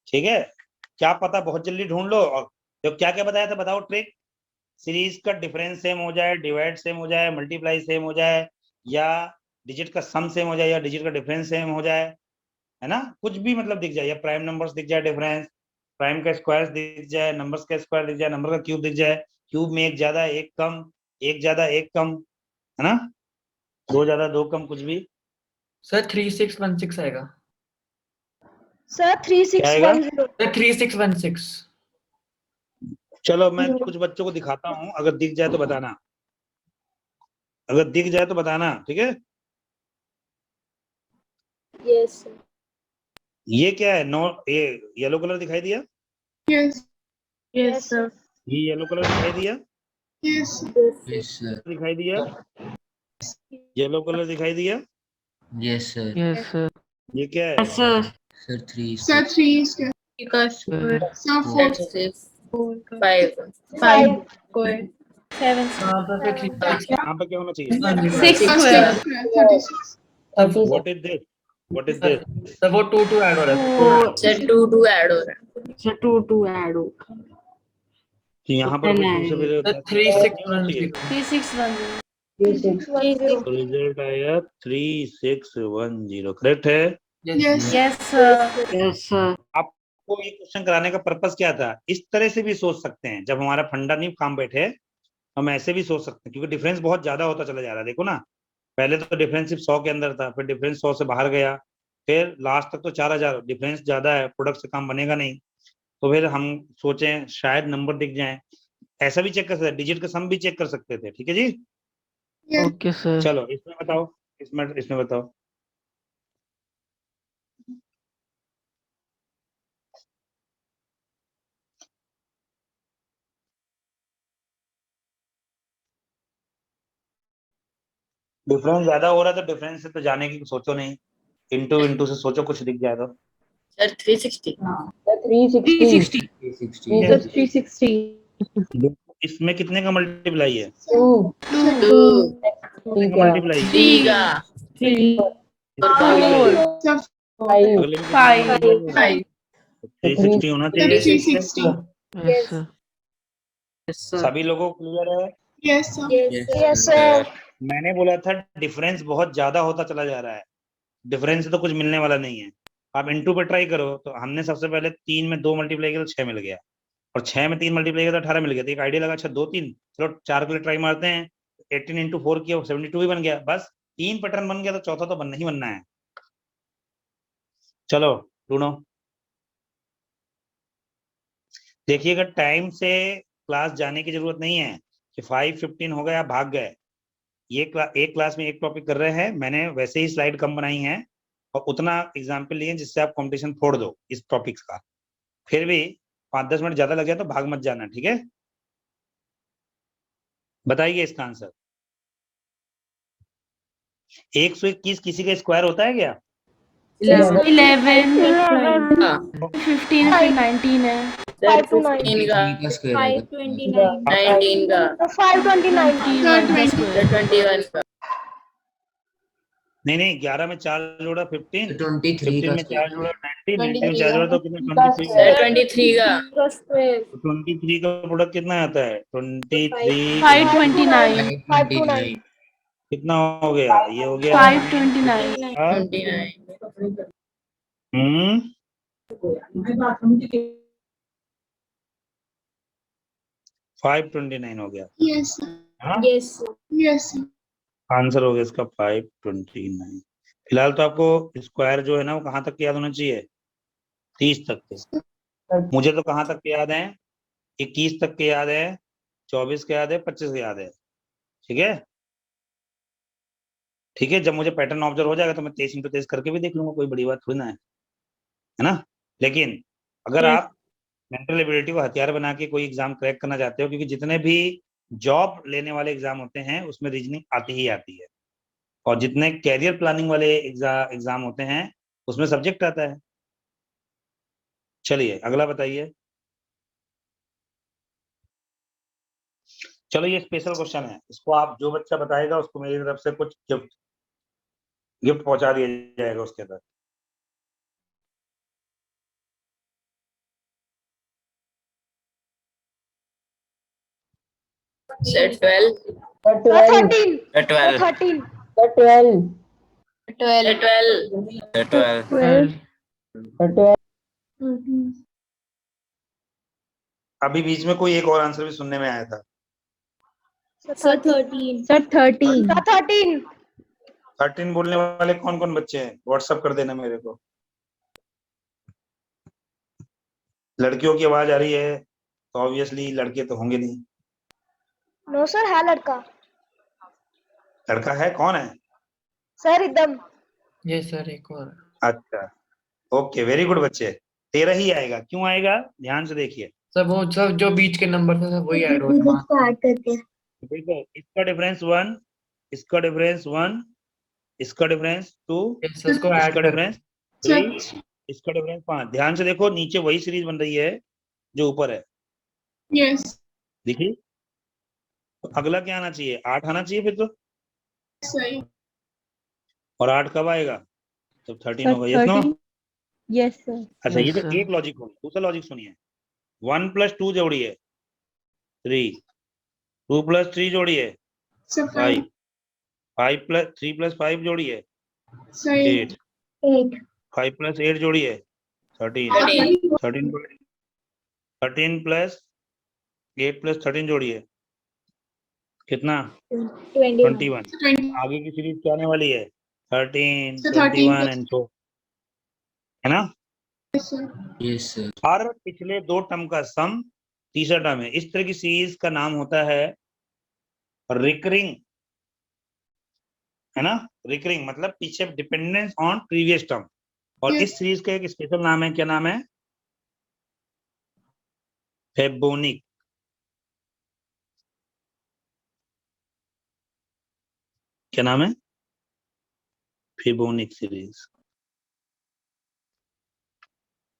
ठीक है? क्या पता बहुत जल्दी ढूंढ लो। और जो क्या क्या बताया था बताओ ट्रिक? सीरीज का डिफरेंस सेम हो जाए, डिवाइड सेम हो जाए, मल्टीप्लाई सेम हो जाए, या डिजिट का सम सेम हो जाए, या डिजिट का डिफरेंस सेम हो जाए, है ना? कुछ भी मतलब दिख जाए, या प्राइम नंबर्स दिख जाए डिफरेंस, प्राइम का स्क्वायर दिख जाए, नंबर्स का स्क्वायर दिख जाए, नंबर का क्यूब दिख जाए, क्यूब में एक ज्यादा एक कम, एक ज्यादा एक कम, है ना? 2 ज्यादा 2 कम, कुछ भी। सर 3616 आएगा। Sir, क्या आएगा? 3610. सर 3616। चलो मैं कुछ बच्चों को दिखाता हूँ, अगर दिख जाए तो बताना, अगर दिख जाए तो बताना, ठीक है? Yes, sir. ये क्या है? नो, ये येलो कलर दिखाई दिया? Yes. Yes, sir. ये येलो कलर दिखाई दिया? Yes. sir. यस सर दिखाई दिया? येलो कलर दिखाई दिया? Yes sir yes sir. ये क्या है? sir. Sir 3 Sir, 3 square. Square. Sir, 4 That's square. 5. 5. Square. 7 square. हाँ तो फिर 36 यहाँ पे क्या होना चाहिए? 6 Sir, square. 6 square. 36. What is this? What is this? Sir वो 2 ऐड हो रहा है। 4. सर 2 ऐड हो रहा है। सर 2 ऐड होगा। तो यहाँ पर फिर से फिर सर 3610। 3610. 3610. तो रिजल्ट आया 3610। करेक्ट है? Yes. Yes, sir. Yes, sir. आपको ये क्वेश्चन कराने का पर्पस क्या था? इस तरह से भी सोच सकते हैं, जब हमारा फंडा नहीं काम बैठे हम ऐसे भी सोच सकते हैं, क्योंकि डिफरेंस बहुत ज्यादा होता चला जा रहा है। देखो ना, पहले तो डिफरेंस सिर्फ 100 के अंदर था, फिर डिफरेंस 100 से बाहर गया, फिर लास्ट तक तो 4000। डिफरेंस ज्यादा है, प्रोडक्ट से काम बनेगा नहीं, तो फिर हम सोचे शायद नंबर दिख जाए। ऐसा भी चेक कर सकते, डिजिट का सम भी चेक कर सकते थे। ठीक है जी? Yes. Okay sir. चलो इसमें बताओ, इसमें बताओ। डिफरेंस ज्यादा हो रहा है तो डिफरेंस से तो जाने की सोचो नहीं, इंटू से सोचो, कुछ दिख जाए तो। सर 360. Sir, 360. 360 Sir, 360. इसमें कितने का मल्टीप्लाई है? 2. 2. कितने का मल्टीप्लाई है? 3 का. Sir, 5. अगले में 5. 360 होना चाहिए। 360. Yes sir. Yes, sir. सभी लोगों को क्लियर है? Yes, sir. Yes, sir. मैंने बोला था डिफरेंस बहुत ज्यादा होता चला जा रहा है, डिफरेंस से तो कुछ मिलने वाला नहीं है। आप इंटू पे ट्राई करो, तो हमने सबसे पहले 3 में 2 मल्टीप्लाई किया तो 6 मिल गया। और 6 में 3 मल्टीप्लाई किया तो 18 मिल गया। तो एक आइडिया लगा, अच्छा 2 3, चलो 4 के लिए ट्राई मारते हैं। 18 इंटू 4 किया 72 ही बन गया। बस 3 पैटर्न बन गया तो चौथा तो बनना ही बनना है। चलो ढूंढो। देखिएगा टाइम से क्लास जाने की जरूरत नहीं है कि 5:15 हो गया भाग गए। ये एक क्लास में एक टॉपिक कर रहे हैं, मैंने वैसे ही स्लाइड कम बनाई है और उतना एग्जाम्पल लिए जिससे आप कंपटीशन फोड़ दो इस टॉपिक्स का। फिर भी 5-10 मिनट ज्यादा लगे तो भाग मत जाना, ठीक है? बताइए इसका आंसर। 121 किसी का स्क्वायर होता है क्या? 11 हाँ 15 फिर 19 है। सर 5 to 9 15 का 23 का स्क्वायर आएगा। 19 का 529 21 का सर स्क्वायर। 21 का नहीं 11 में 4 जोड़ा 15, तो 23 15 का में 4 स्क्वायर। जोड़ा 19, 19 में 4 जोड़ा तो कितना 23 सर होगा। 23 का 23 का प्रोडक्ट कितना आता है? 23 529 529। कितना हो गया? ये हो गया 529 29 हम्म 529 हो गया। yes sir हाँ यस yes sir आंसर हो गया इसका 529। फिलहाल तो आपको स्क्वायर जो है ना वो कहाँ तक याद होना चाहिए? 30 तक के। मुझे तो कहाँ तक के याद है? 21 तक के याद है, 24 के याद है, 25 के याद है। ठीक है ठीक है, जब मुझे पैटर्न ऑब्जर्व हो जाएगा तो मैं 23 इंटू 23 करके भी देख लूंगा, कोई बड़ी बात थोड़ी ना है ना? लेकिन अगर आप मेंटल एबिलिटी को हथियार बना के कोई एग्जाम क्रैक करना चाहते हो, क्योंकि जितने भी जॉब लेने वाले एग्जाम होते हैं उसमें रीजनिंग आती ही आती है, और जितने कैरियर प्लानिंग वाले एग्जाम होते हैं उसमें सब्जेक्ट आता है। चलिए अगला बताइए। चलो ये स्पेशल क्वेश्चन है, इसको आप जो बच्चा बताएगा उसको मेरी तरफ से कुछ गिफ्ट गिफ्ट पहुंचा दिया जाएगा उसके अंदर। सर 12 13 12 13 अभी बीच में कोई एक और आंसर भी सुनने में आया था। sir 13 सर 13 13 13 बोलने वाले कौन कौन बच्चे हैं? व्हाट्सएप कर देना मेरे को। लड़कियों की आवाज आ रही है तो ऑब्वियसली लड़के तो होंगे नहीं। नो सर है लड़का लड़का है? कौन है? सर एकदम यस सर एक और अच्छा ओके वेरी गुड बच्चे, 13 ही आएगा। क्यों आएगा ध्यान से देखिए। सब वो सब जो बीच के नंबर थे सब वही ऐड हो रहे हैं। ऐड करके देखो इसका डिफरेंस 1, इसका डिफरेंस 1, इसका डिफरेंस 2, यस सर उसको ऐड इसका कर डिफरेंस 3, इसका डिफरेंस 5। ध्यान से देखो नीचे वही सीरीज बन रही है जो ऊपर है, yes देखिए। तो अगला क्या आना चाहिए? 8 आना चाहिए फिर तो। सही और 8 कब आएगा? तो 13 होगा। Yes no? Yes sir. अच्छा ये Yes, तो sir. एक लॉजिक होगा, दूसरा लॉजिक सुनिए। 1 + 2 जोड़िए 3, 2 + 3 जोड़िए sir 5, 5 + 3 + 5 जोड़िए सही 8, 8 5 + 8 जोड़िए 13, 13 13 + 8 + 13 जोड़िए कितना? 21। आगे की सीरीज क्या आने वाली है? 13, 21 एंड so, है ना? Yes sir. हर पिछले 2 टर्म का सम तीसरा टर्म है। इस तरह की सीरीज का नाम होता है रिकरिंग, है ना? रिकरिंग मतलब पीछे डिपेंडेंस ऑन प्रीवियस टर्म। और इस सीरीज का एक स्पेशल नाम है, क्या नाम है? फेबोनिक। क्या नाम है? Fibonacci series.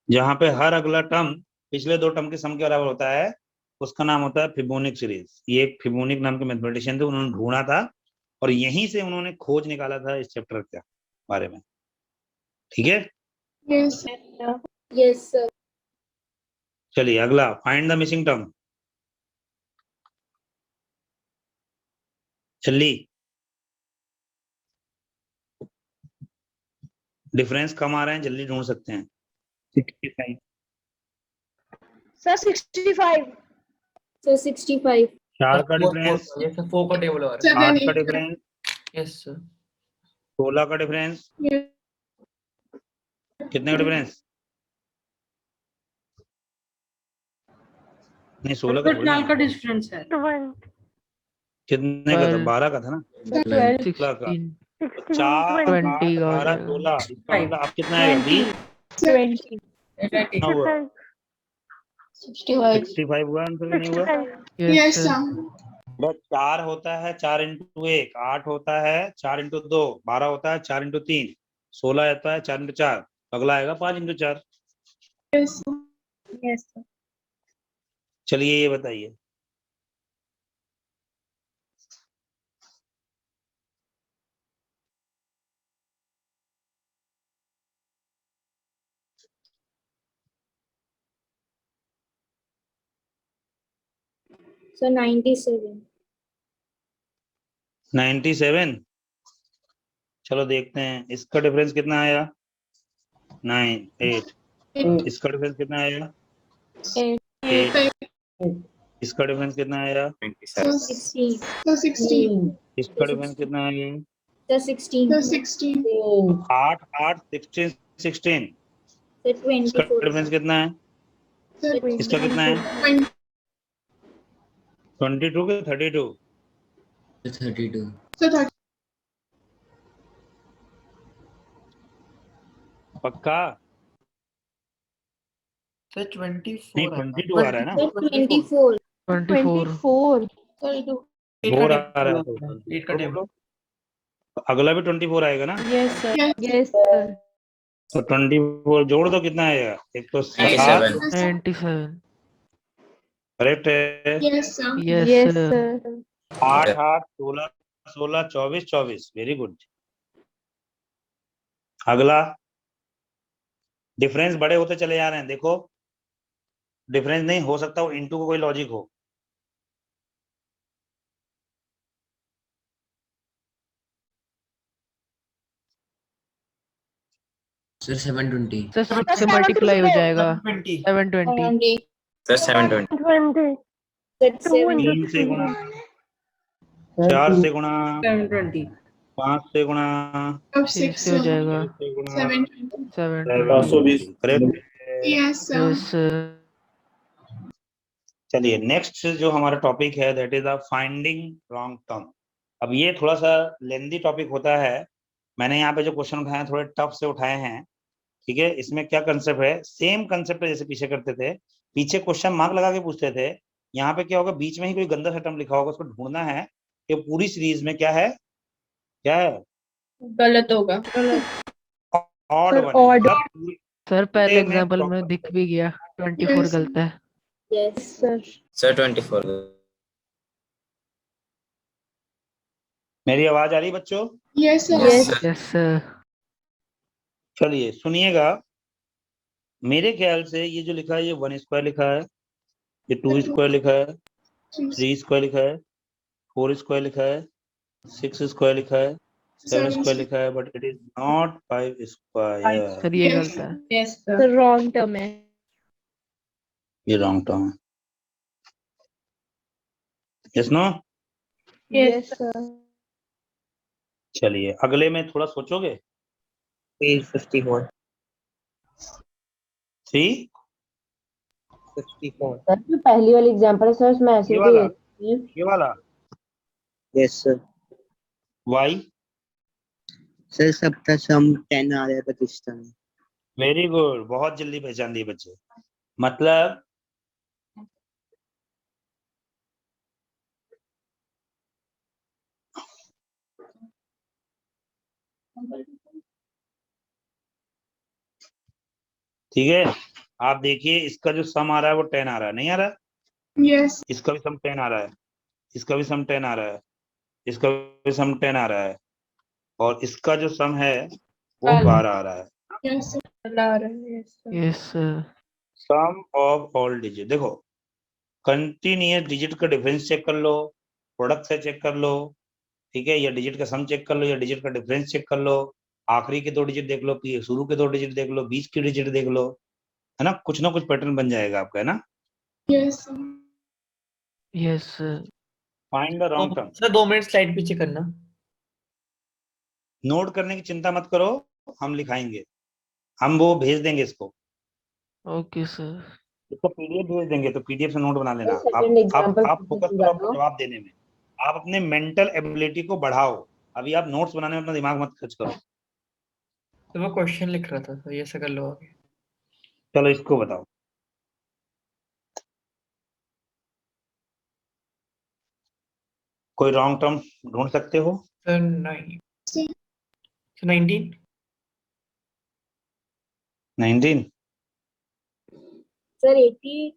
जहां पे हर अगला टर्म पिछले 2 टर्म के सम के बराबर होता है उसका नाम होता है फिबोनिक सीरीज। ये एक फिबोनिक नाम के मैथमेटिशियन थे, उन्होंने ढूंढा था और यहीं से उन्होंने खोज निकाला था इस चैप्टर के बारे में। ठीक है yes यस सर चलिए अगला, फाइंड द मिसिंग टर्म। चली डिफरेंस कम आ रहे हैं, जल्दी ढूंढ सकते हैं। 65 Sir, 65. Sir, 65. 4 का डिफरेंस, ये सब 4 का टेबल और 7, 8 का 8. डिफरेंस, यस सर 16 का डिफरेंस, Yes. कितने का डिफरेंस? नहीं 16 का थोड़ी ना। डिफरेंस है कितने का था? 12 का था ना, 12 16 का। 16 तो 4 20 8 का हो 12 जाएगा। 16, इसका मतलब अब कितना आएगा? 20 20 कितना हुआ? 65. 65 हुआ आंसर कि नहीं हुआ? Yes, sir sir. बस 4 होता है 4 इंटू 1, 8 होता है 4 इंटू 2, 12 होता है 4 इंटू 3, 16 आता है 4 इंटू 4, अगला आएगा 5 इंटू 4। Yes. यस सर चलिए ये बताइए, Sir, 97. 97। चलो देखते हैं इसका डिफरेंस कितना आया? 9 8। इसका डिफरेंस कितना आया? 8। इसका डिफरेंस कितना आया? 16. So 16. इसका डिफरेंस कितना आया? Sir, 16. So 16. 8 8 16 16। Sir, इसका 24. डिफरेंस कितना है? So इसका कितना है? 20. 22 के 32? 32. So 30. पक्का? सर 24 नहीं 22 आ रहा है ना, Sir, 24. 24 32. 4 आ रहा है तो 8 का टेबल अगला भी 24 आएगा ना, yes sir Yes. Yes sir तो 24 जोड़ दो कितना आएगा? एक तो 7 97 करेक्ट है, Yes, sir. Yes yes sir sir 8 8 16 16 24 24, very good. अगला डिफरेंस बड़े होते चले जा रहे हैं, देखो डिफरेंस नहीं हो सकता वो इनटू को कोई लॉजिक हो। Sir, 720. सर 6 से मल्टीप्लाई हो जाएगा 20 720 Sir, 720. Sir, 7. 3 से गुणा, 4 से गुणा, 720 5 से गुणा, Of 6 6, से हो sir. जाएगा 6 से गुणा, 720. 720 correct. Yes, sir. Yes sir चलिए नेक्स्ट जो हमारा टॉपिक है that is finding wrong term. अब ये थोड़ा सा लेंदी टॉपिक होता है, मैंने यहाँ पे जो क्वेश्चन उठाए हैं थोड़े टफ से उठाए हैं, ठीक है। इसमें क्या कंसेप्ट है, सेम कंसेप्ट है जैसे पीछे करते थे, पीछे क्वेश्चन मार्क लगा के पूछते थे, यहाँ पे क्या होगा बीच में ही कोई गंदा सा टर्म लिखा होगा, उसको ढूंढना है कि पूरी सीरीज में क्या है, क्या है गलत होगा. Odd sir, one odd. Sir पहले में एग्जांपल में proper- दिख भी गया 24 Yes. गलत है Yes. Sir Sir, 24. मेरी आवाज आ रही है बच्चों? Yes, sir. Yes. Yes sir चलिए सुनिएगा, मेरे ख्याल से ये जो लिखा है ये 1 स्क्वायर लिखा है, ये 2 स्क्वायर लिखा है, 3 स्क्वायर लिखा है, 4 स्क्वायर लिखा है, 6 स्क्वायर लिखा है, 7 स्क्वायर लिखा है, but it is not 5 square. Sir ये Yes. गलत है Yes, sir. Sir wrong term है ये रॉन्ग टर्म है। Yes no? यस सर चलिए अगले में थोड़ा सोचोगे। Page 54. 3 64. सर जो पहली वाली एग्जांपल है सर उसमें ऐसे ये भी वाला? है। ये वाला Yes, sir. वाई, Sir, सबका sum 10 आ रहा है प्रतिशत में. वेरी गुड, बहुत जल्दी पहचान दिए बच्चे। मतलब ठीक है, आप देखिए इसका जो सम आ रहा है वो 10 आ रहा है, नहीं आ रहा? Yes. इसका भी सम 10 आ रहा है, इसका भी सम 10 आ रहा है, इसका भी सम 10 आ रहा है, और इसका जो सम है वो 12 आ रहा है। Yes, sir. Yes sir sum of all digit, देखो कंटिन्यूअस डिजिट का डिफरेंस चेक कर लो, प्रोडक्ट से चेक कर लो, ठीक है, या डिजिट का सम चेक कर लो, या डिजिट का डिफरेंस चेक कर लो, आखिरी के 2 डिजिट देख लो, शुरू के 2 डिजिट देख लो, बीच की डिजिट देख लो, है ना, कुछ पैटर्न बन जाएगा आपका, है ना। Yes, sir. Yes, sir. Find the wrong term. Sir 2 minute slide पीछे करना। नोट करने की चिंता मत करो, हम लिखाएंगे, हम वो भेज देंगे इसको Okay, sir. इसको पीडीएफ भेज देंगे, तो पीडीएफ से नोट बना लेना। सेकंड एग्जांपल आप फोकस करो अपने जवाब देने में, आप अपने मेंटल एबिलिटी को बढ़ाओ। अभी आप नोट्स बनाने में अपना दिमाग मत खर्च करो। तो वो क्वेश्चन लिख रहा था, तो ये ऐसा कर लो आगे। चलो इसको बताओ। कोई रॉन्ग टर्म ढूंढ सकते हो? सर 19। 19। सर 88।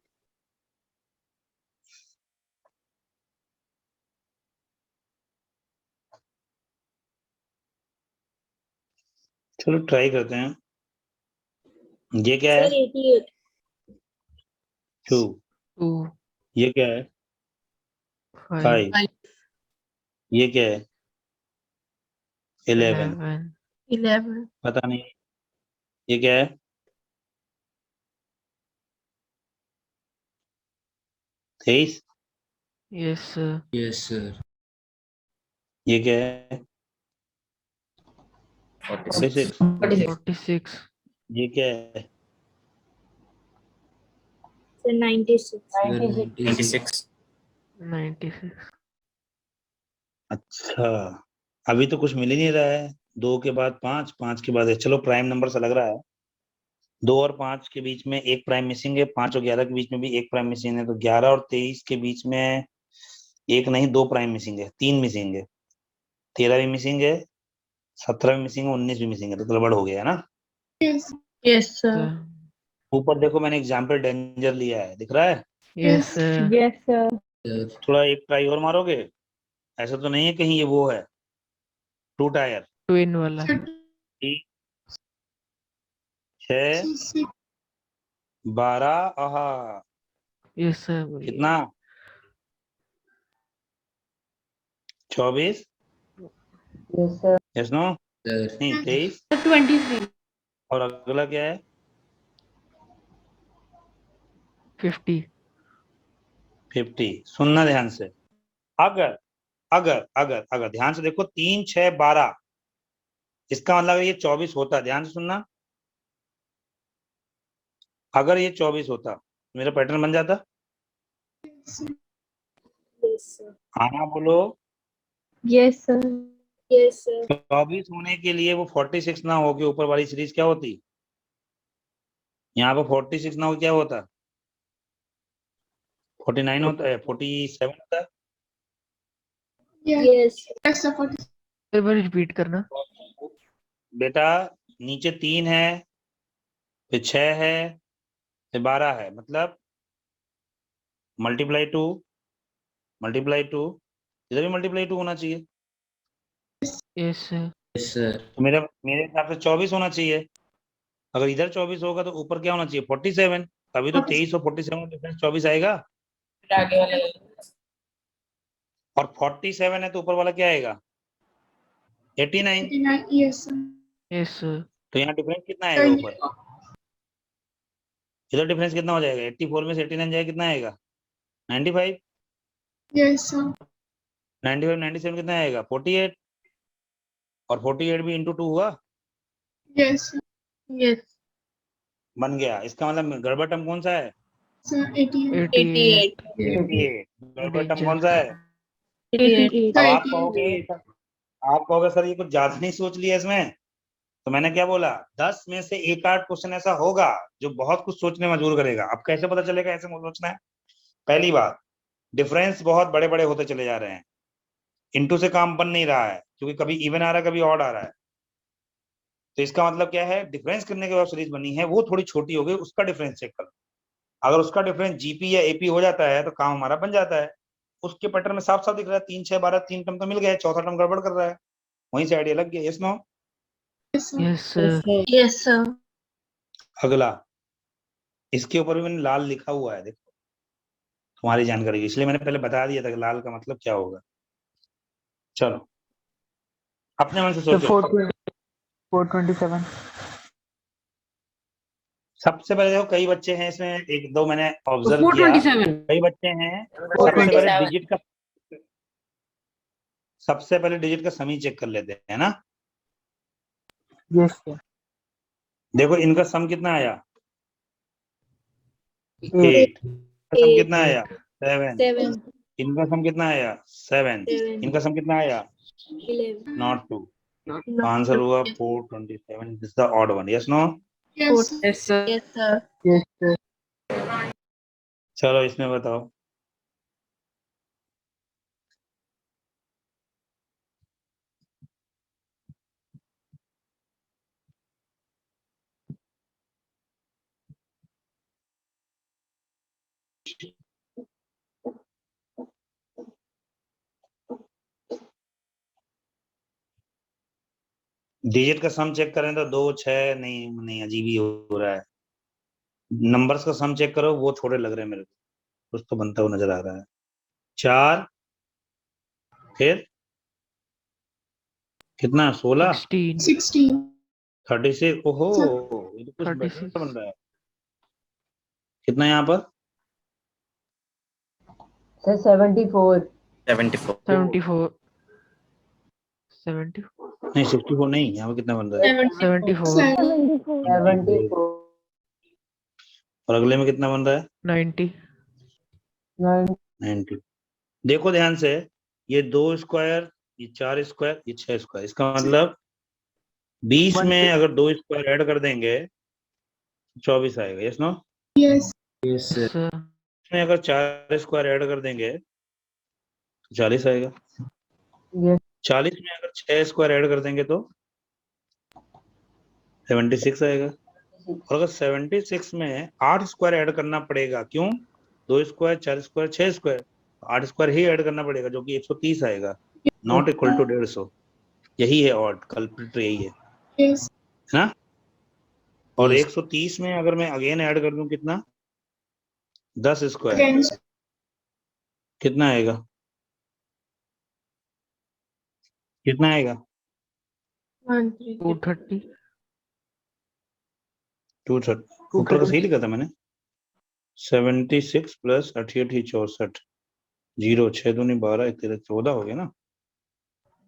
चलो ट्राई करते हैं। ये क्या है? सर 88। 2। 2, ये क्या है? 5, 5। ये क्या है? 11। 11. पता नहीं। ये क्या है? 23। Yes, sir. Yes, sir. ये क्या है? 46। 46. ये क्या है? सर 96। 96. 96. अच्छा, अभी तो कुछ मिल ही नहीं रहा है। 2 के बाद 5, 5 के बाद 1। चलो प्राइम नंबर सा लग रहा है। 2 और 5 के बीच में एक प्राइम मिसिंग है, 5 और 11 के बीच में भी एक प्राइम मिसिंग है, तो 11 और 23 के बीच में एक नहीं 2 प्राइम मिसिंग है, 3 मिसिंग है। 13 भी मिसिंग है, 17 भी मिसिंग है, 19 भी मिसिंग है, तो गड़बड़ हो गया है ना। Yes. Yes, sir. Sir. ऊपर देखो मैंने एग्जाम्पल डेंजर लिया है, दिख रहा है? Yes, sir. Yes sir. Sir. थोड़ा एक ट्राई और मारोगे? ऐसा तो नहीं है कहीं ये वो है 2 टायर? Twin वाला। 6 6. 12। आहा, Yes, sir. कितना? 24। Yes sir. Yes no? Sir. नहीं 23। 23. और अगला क्या है? 50. 50। सुनना ध्यान से। अगर अगर अगर अगर ध्यान से देखो, 3 6 12, इसका मतलब ये 24 होता। ध्यान से सुनना, अगर ये 24 होता मेरा पैटर्न बन जाता। Yes sir. आना बोलो। Yes, sir. Yes sir. 24 होने के लिए वो 46 ना हो के ऊपर वाली सीरीज क्या होती? यहाँ पर 46 ना हो क्या होता? 49 होता है, 47 होता है। Yes. Yes Yes, sir. 40. एक बार रिपीट करना। बेटा नीचे 3 है, फिर 6 है, फिर 12 है, मतलब मल्टीप्लाई 2 इधर भी मल्टीप्लाई 2 होना चाहिए। Yes, sir. Yes, sir. तो मेरे हिसाब से 24 होना चाहिए। अगर इधर 24 होगा तो ऊपर क्या होना चाहिए? 47। तभी तो 23 और 47 में डिफरेंस 24 आएगा। आगे वाला और 47 है तो ऊपर वाला क्या आएगा? 89। 89. Yes, sir. Yes, sir. तो यहाँ डिफरेंस कितना आएगा ऊपर? इधर डिफरेंस कितना हो जाएगा? 84 में से 89 जाएगा, कितना आएगा? 95। Yes, sir. 95 97 कितना आएगा? 48। और 48 भी इंटू 2 हुआ, Yes, sir. Yes. बन गया। इसका मतलब गड़बड़ टर्म कौन सा है? Sir, 88. 88. 88। गड़बड़ टर्म कौन सा है? 88. अब आप 88. कहोगे सर ये कुछ ज्यादा नहीं सोच लिया इसमें। तो मैंने क्या बोला, 10 में से एक आध क्वेश्चन ऐसा होगा जो बहुत कुछ सोचने में मजबूर करेगा। अब कैसे पता चलेगा ऐसे सोचना है? पहली बात, डिफरेंस बहुत बड़े बड़े होते चले जा रहे हैं, इनटू से काम बन नहीं रहा है, क्योंकि कभी इवन आ रहा है, कभी ऑड आ रहा है। तो इसका मतलब क्या है? डिफरेंस करने के बाद सीरीज बनी है वो थोड़ी छोटी हो गई, उसका डिफरेंस चेक करो। अगर उसका डिफरेंस जीपी या एपी हो जाता है तो काम हमारा बन जाता है। उसके पैटर्न में साफ साफ दिख रहा है 3 6 12, 3 टर्म तो मिल गया, चौथा टर्म गड़बड़ कर रहा है, वहीं से आइडिया लग गया। Yes no? Yes, sir. Yes, sir. Yes, sir. अगला, इसके ऊपर भी मैंने लाल लिखा हुआ है, देखो तुम्हारी जानकारी, इसलिए मैंने पहले बता दिया था कि लाल का मतलब क्या होगा। चलो अपने मन से सोचो। 427. सबसे पहले देखो कई बच्चे हैं इसमें, एक दो मैंने ऑब्जर्व किया, 427 कई बच्चे हैं सबसे पहले डिजिट का सम ही चेक कर लेते हैं ना। Yes, sir. देखो इनका सम कितना आया 8. 8, सम Eight. कितना आया 7, 7. इनका सम कितना आया 7, 7. इनका सम कितना आया 11. नॉट 2, Not आंसर हुआ 427, this the odd one, yes no. Yes. yes sir Yes, sir. Yes, sir. चलो इसमें बताओ। डिजिट का सम चेक करें तो 2 6 नहीं अजीब ही हो रहा है। नंबर्स का सम चेक करो, वो छोटे लग रहे हैं मेरे को, कुछ तो बनता हुआ नजर आ रहा है। 4 फिर कितना 16 16 16. 36, ओहो ये तो कुछ 36 बेटर बन रहा है। कितना यहाँ पर Sir, 74. 74 74 74 नहीं 64 नहीं, यहाँ पर कितना बन रहा है 74 74. और अगले में कितना बन रहा है 90 9. 90। देखो ध्यान से, ये 2 स्क्वायर, ये 4 स्क्वायर, ये 6 स्क्वायर, इसका मतलब 20 में अगर 2 स्क्वायर ऐड कर देंगे 24 आएगा, yes no. Yes. yes sir sir में अगर 4 स्क्वायर ऐड कर देंगे तो 40 आएगा। Yes. 40 में अगर 6 स्क्वायर ऐड कर देंगे तो 76 आएगा। और अगर 76 में 8 स्क्वायर ऐड करना पड़ेगा, क्यों 2 स्क्वायर 4 स्क्वायर 6 स्क्वायर, 8 स्क्वायर ही ऐड करना पड़ेगा जो कि 130 आएगा, नॉट इक्वल टू 150। यही है ऑड, कल्प्रिट यही है Yes. ना। और Yes. 130 में अगर मैं अगेन ऐड कर दूं कितना 10 स्क्वायर, Again. कितना आएगा, कितना आएगा 230 230। ऊपर का सही लिखा था मैंने, 76 प्लस 88 64, 0 6 दूनी 12 13 14 हो गया ना,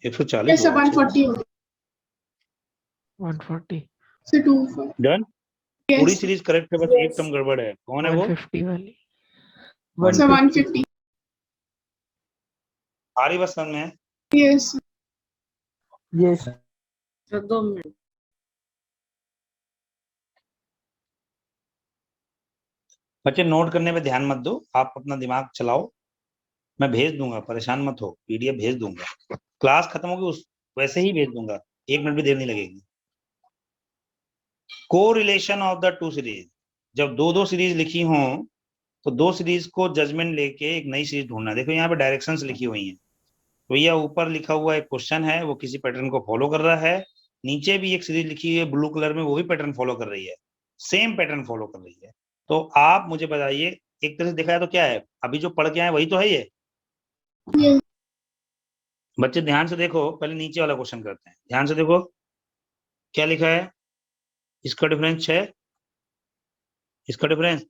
140 Yes, sir. हुआ। 140. 140 So 2. डन, पूरी Yes. सीरीज करेक्ट है, बस एक टर्म गड़बड़ है, कौन है वो 150 वाली So 150. आ रही बस समझ में। Yes. Yes. बच्चे नोट करने पे ध्यान मत दो, आप अपना दिमाग चलाओ, मैं भेज दूंगा, परेशान मत हो, पीडीएफ भेज दूंगा, क्लास खत्म होगी उस वैसे ही भेज दूंगा, 1 मिनट भी देर नहीं लगेगी। कोरिलेशन ऑफ द 2 सीरीज, जब दो सीरीज लिखी हो तो 2 सीरीज को जजमेंट लेके एक नई सीरीज ढूंढना। देखो यहाँ पे डायरेक्शंस लिखी हुई हैं, तो यह ऊपर लिखा हुआ एक क्वेश्चन है, वो किसी पैटर्न को फॉलो कर रहा है, नीचे भी एक सीरीज लिखी हुई है ब्लू कलर में, वो भी पैटर्न फॉलो कर रही है, सेम पैटर्न फॉलो कर रही है। तो आप मुझे बताइए, एक तरह से देखा है तो क्या है, अभी जो पढ़ के आए वही तो है ये। Yes. बच्चे ध्यान से देखो, पहले नीचे वाला क्वेश्चन करते हैं, ध्यान से देखो क्या लिखा है, इसका डिफरेंस 6, इसका डिफरेंस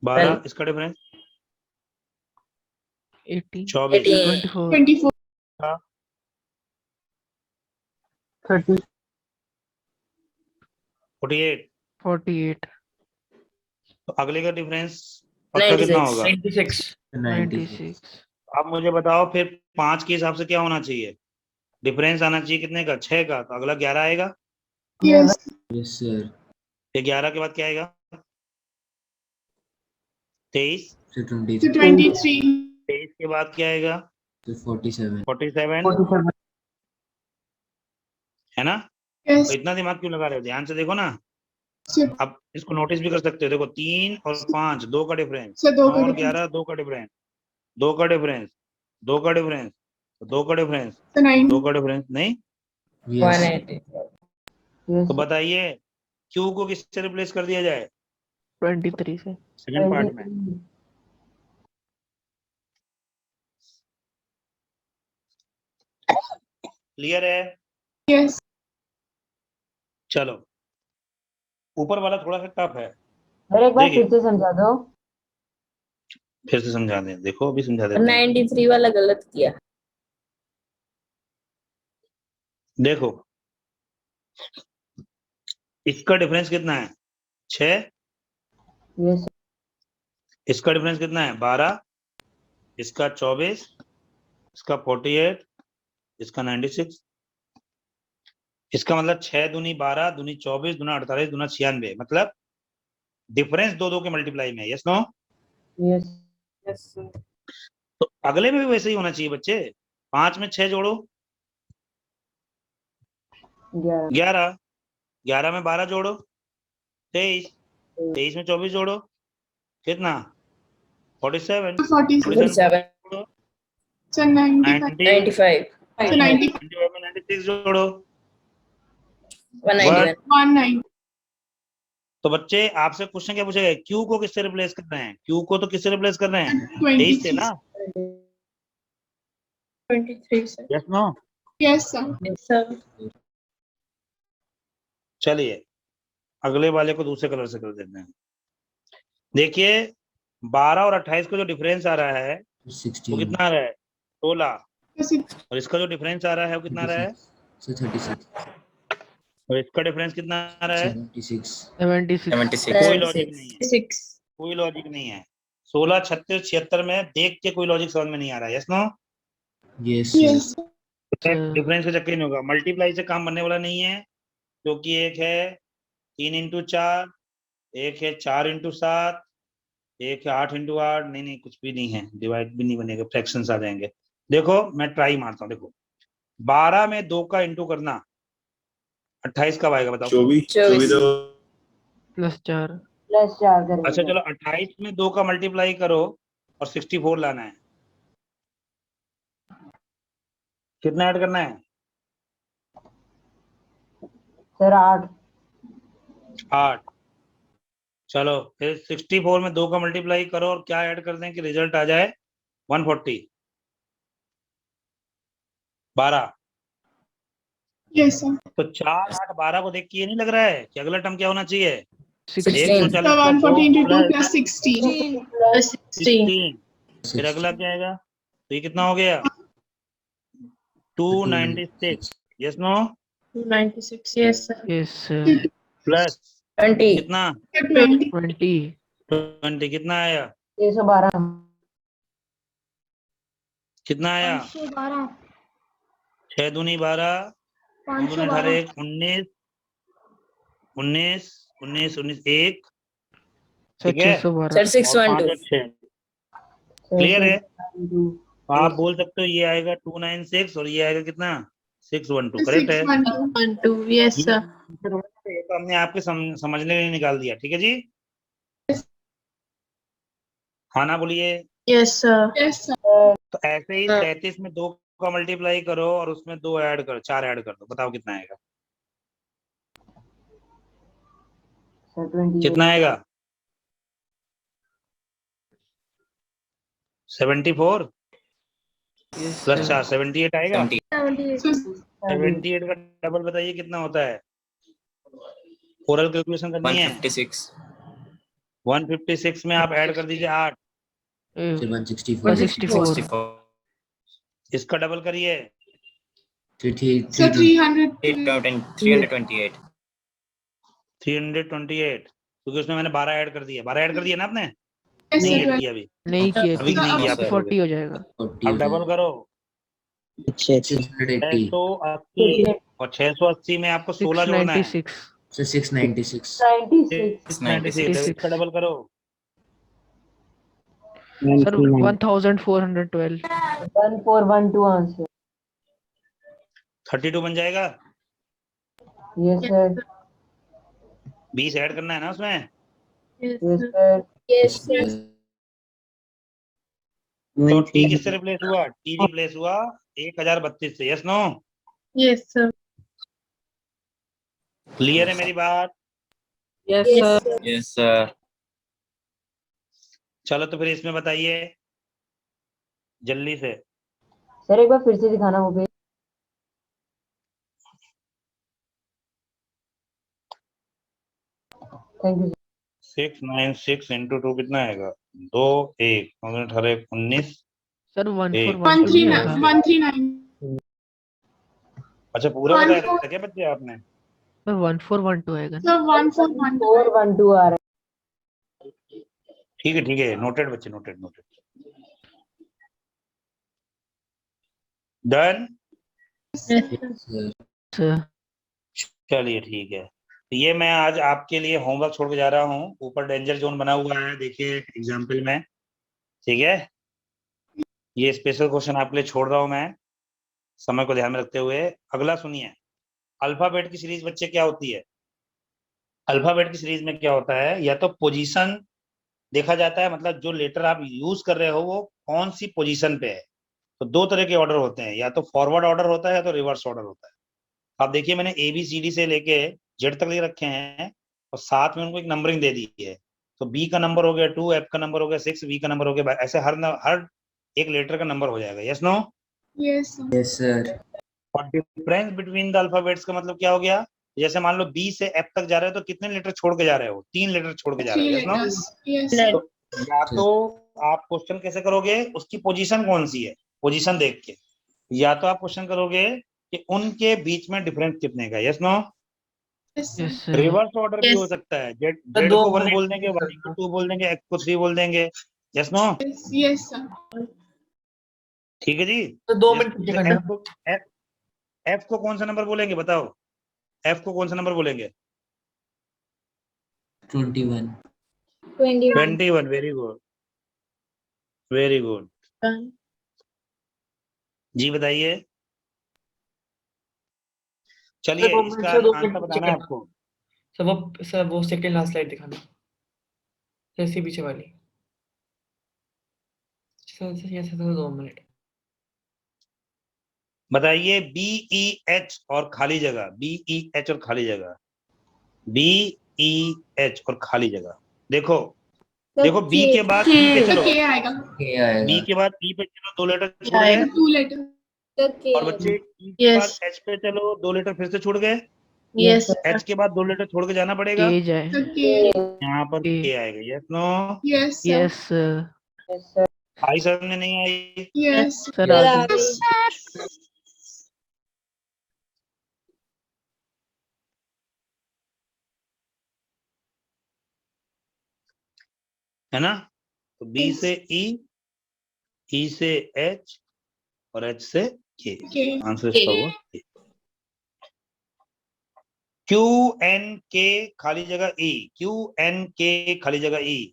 12, इसका डिफरेंस 80 24, 24 24. 30. 48, 48 तो अगले का डिफरेंस पक्का कितना होगा 96 96 आप मुझे बताओ, फिर 5 के हिसाब से क्या होना चाहिए, डिफरेंस आना चाहिए कितने का 6 का, तो अगला 11 आएगा, Yes. yes sir फिर 11 के बाद क्या आएगा 23, so So 23 23. 23 के बाद क्या आएगा so 47 47, 47. है ना। Yes. तो इतना दिमाग क्यों लगा रहे हो, ध्यान से देखो ना, So, अब इसको नोटिस भी कर सकते हो, देखो 3 और 5 2 का डिफरेंस, so 2 9 और का 11 2 का डिफरेंस, 2 का डिफरेंस, 2 का डिफरेंस, 2 का डिफरेंस, So 9. 2 का डिफरेंस, नहीं yes Yes. तो बताइए क्यू को किससे रिप्लेस कर दिया जाए 23 से सेकंड पार्ट में, क्लियर है। Yes. चलो ऊपर वाला थोड़ा सा टफ है, सर एक बार देखिए। फिर से समझा दो। फिर से समझा दें, देखो अभी समझा देते हैं। 93 वाला गलत किया। देखो इसका डिफरेंस कितना है 6, यस इसका डिफरेंस कितना है 12, इसका 24, इसका 48, इसका 96। इसका मतलब 6 दूनी 12 दूनी 24 दूना 48 दूना 96, मतलब डिफरेंस दो दो के मल्टीप्लाई में। Yes no? Yes yes sir. तो अगले में भी वैसे ही होना चाहिए बच्चे। 5 में 6 जोड़ो 11 11, 11 में 12 जोड़ो 23, 23 में 24 जोड़ो कितना 47, 47 so 95 95 so 90 96 जोड़ो 191 19 तो बच्चे आपसे क्वेश्चन क्या पूछेगा, क्यू को किससे रिप्लेस कर रहे हैं? क्यू को तो किससे रिप्लेस कर रहे हैं 23 से 23 ना। 23 sir. Yes no? yes sir sir चलिए अगले वाले को दूसरे कलर से कर देते हैं। देखिए 12 और 28 का जो डिफरेंस आ रहा है वो 16 कितना आ रहा है 16, Six- और इसका जो डिफरेंस आ रहा है वो कितना आ रहा है, 36 सर 36 और इसका डिफरेंस कितना आ रहा है 76 76 कोई लॉजिक नहीं है, 6 कोई लॉजिक नहीं है। 16 36 76 में देख के कोई लॉजिक समझ में नहीं आ रहा है। Yes no? Yes yes sir difference का चक्कर नहीं होगा, मल्टीप्लाई से काम बनने वाला नहीं है, क्योंकि एक है 3 इंटू 4, एक है 4 इंटू 7, एक है 8 इंटू 8, नहीं कुछ भी नहीं है, डिवाइड भी नहीं बनेगा, फ्रैक्शंस आ जाएंगे। देखो मैं ट्राई मारता हूँ, देखो 12 में 2 का इंटू करना 28 कब आएगा बताओ? 24 +4 +4 करेंगे अच्छा चलो 28 में 2 का मल्टीप्लाई करो और 64 लाना है, कितना ऐड करना है? सर 8 8। चलो फिर 64 में 2 का मल्टीप्लाई करो और क्या ऐड कर दें कि रिजल्ट आ जाए 140। 12 yes sir तो 4 8 12 को देख के ये नहीं लग रहा है कि अगला टर्म क्या होना चाहिए 16 so 140 into 2 plus 16 16 फिर अगला क्या आएगा, तो ये कितना हो गया 296। Yes no? 296 yes sir yes sir plus 20 कितना 20 20 20 कितना आया, 312 कितना आया 512 6 दूनी 12 2 दूनी 18 512 19 19 19 19 1 सर ठीक है, 612 सर 612 6 क्लियर है? आप बोल सकते हो ये आएगा 296 और ये आएगा कितना 612, करेक्ट है? 612 yes sir ये तो हमने आपके समझने के लिए निकाल दिया, ठीक है जी। खाना बोलिए। yes sir yes sir तो ऐसे ही 33 में 2 का मल्टीप्लाई करो और उसमें 2 ऐड करो, 4 ऐड कर दो, बताओ कितना आएगा, सर 28 कितना आएगा 74 यस प्लस सर 4 78 आएगा। 78 78 का डबल बताइए कितना होता है, ओरल कैलकुलेशन करनी है। 156 में आप ऐड कर दीजिए 8, सर 164 164 इसका डबल करिए so 300 328, क्योंकि उसमें मैंने 12 ऐड कर दिए, 12 ऐड कर दिए ना आपने? yes नहीं sir ऐड किया अभी, नहीं किया अभी नहीं किया आपने। 40 हो जाएगा 40 अब डबल करो 680 680 और 680 में आपको 16 जोड़ना है 696 सर 696 96 96 इसका डबल करो सर 1412 1412 आंसर 32 बन जाएगा। यस सर 20 ऐड करना है ना उसमें, यस सर yes sir तो टी किससे रिप्लेस हुआ, टी रिप्लेस हुआ 1032 से। Yes no? yes sir clear है मेरी बात? yes sir चलो तो फिर इसमें बताइए जल्दी से। सर एक बार फिर से दिखाना वो पेज थैंक यू 696 इंटू 2 कितना आएगा? 2 1 18 19। सर 1412 139 आएगा। 139 अच्छा पूरा बताया था क्या बच्चे आपने? सर 1412 आएगा ना। सर 1412 412 आ रहा ठीक है नोटेड बच्चे, noted noted. Done. Sir sir चलिए ठीक है, तो ये मैं आज आपके लिए होमवर्क छोड़ के जा रहा हूँ। ऊपर डेंजर जोन बना हुआ है, देखिए एग्जाम्पल में, ठीक है। ये स्पेशल क्वेश्चन आपके लिए छोड़ रहा हूँ मैं, समय को ध्यान में रखते हुए। अगला सुनिए, अल्फाबेट की सीरीज बच्चे क्या होती है? अल्फाबेट की सीरीज में क्या होता है, या तो पोजीशन देखा जाता है, मतलब जो लेटर आप यूज कर रहे हो वो कौन सी पोजीशन पे है। तो दो तरह के ऑर्डर होते हैं, या तो फॉरवर्ड ऑर्डर होता है या तो रिवर्स ऑर्डर होता है। आप देखिए मैंने ABCD से लेके जेड तक ले रखे हैं और साथ में उनको एक नंबरिंग दे दी है। तो B का नंबर हो गया 2, F का नंबर हो गया 6, V का नंबर हो गया, ऐसे हर एक लेटर का नंबर हो जाएगा। Yes no? Yes sir yes sir और डिफरेंस बिटवीन द अल्फाबेट्स का मतलब क्या हो गया? जैसे मान लो B से F तक जा रहे हो तो कितने लेटर छोड़ के जा रहे हो? 3 लेटर छोड़ के जा रहे 3 हो। Yes no? Letters yes sir तो या तो आप क्वेश्चन कैसे करोगे, उसकी पोजीशन कौन सी है, पोजीशन देख के, या तो आप क्वेश्चन करोगे कि उनके बीच में डिफरेंस कितने का। Yes no? Yes yes sir sir. Reverse order भी Yes. हो सकता है, जेड दो को 1 मिनट बोल देंगे, Y को 2 बोल देंगे, X को 3 बोल देंगे। Yes no? यस सर ठीक है जी। तो 2 मिनट पीछे करना। F को कौन सा नंबर बोलेंगे बताओ? F को कौन सा नंबर बोलेंगे? 21 21। Very good, very good. जी बताइए। चलिए सर, इसका सर, 2 आंसर मिनट बताना है करना। आपको। सर वो सेकंड लास्ट स्लाइड दिखाना, जैसे पीछे वाली। सर ये सर 2 मिनट। बताइए BEH और खाली जगह, BEH और खाली जगह, BEH और खाली जगह। देखो देखो B के बाद E पे चलो, के आएगा के आएगा B के बाद E पे चलो, 2 लेटर छूट गए। 2 लेटर और बच्चे E के Yes. बाद H पे चलो, 2 लेटर फिर से छूट गए। यस H के बाद 2 लेटर छोड़ के जाना पड़ेगा, के जाए। के यहाँ पर K. K आएगा। Yes no? Yes sir yes sir. आई समझ नहीं आई? यस सर आ गई। है ना? तो B से E, E से H और H से K। के आंसर इसका हुआ K। QNK खाली जगह E, QNK खाली जगह E,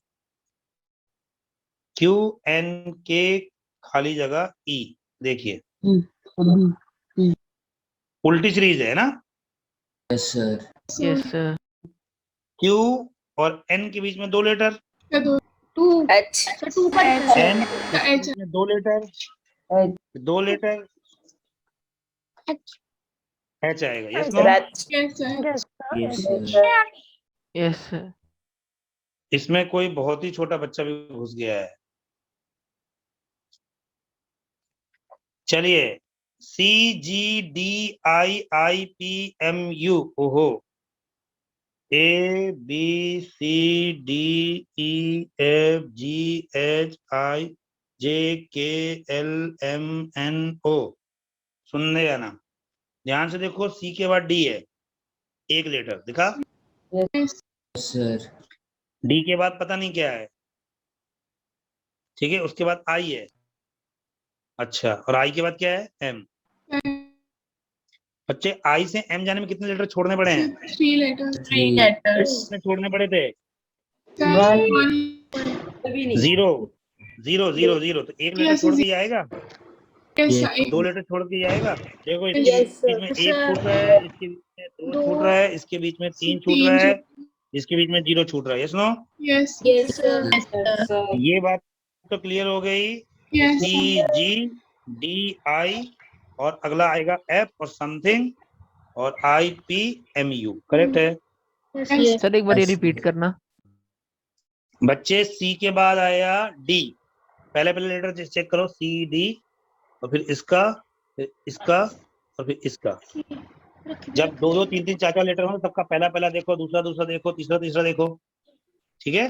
QNK खाली जगह E। देखिए उल्टी सीरीज है ना? Yes sir yes sir. Q और N के बीच में 2 लेटर, 2 H. N द एच में 2 लेटर, 2 लेटर H आएगा। Yes no? Rach. Yes sir yes sir yes sir. इसमें कोई बहुत ही छोटा बच्चा भी घुस गया है। चलिए CGDIIPMU, ओहो, ABCDEFGHIJKLMNO। सुन लेगा ना, ध्यान से देखो। C के बाद D है, एक लेटर दिखा। यस सर D के बाद पता नहीं क्या है, ठीक है। उसके बाद I है, अच्छा, और I के बाद क्या है? M। बच्चे I से M जाने में कितने लेटर छोड़ने पड़े हैं? 3 लेटर 3 letters. कितने छोड़ने पड़े थे? 0 0 0 0। तो एक लेटर Yes, छोड़ के जाएगा, यस Yes. सर 2 लेटर छोड़ के जाएगा। देखो इसके Yes, बीच में 1 छूट रहा है, इसके बीच में 2 छूट रहा है, इसके बीच में 3 छूट रहा है, इसके बीच में 0 छूट रहा है। Yes no? Yes Yes, sir. ये बात तो क्लियर हो गई। यस CGDI और अगला आएगा F और समथिंग और IPMU। करेक्ट है सर एक बार ये Yes. रिपीट करना। बच्चे? C के बाद आया D, पहले लेटर चेक करो, CD और फिर इसका, फिर इसका और फिर इसका। जब 2-2, 3-3, 4-4 लेटर हो सबका पहला पहला देखो, दूसरा दूसरा देखो, तीसरा तीसरा देखो, ठीक है।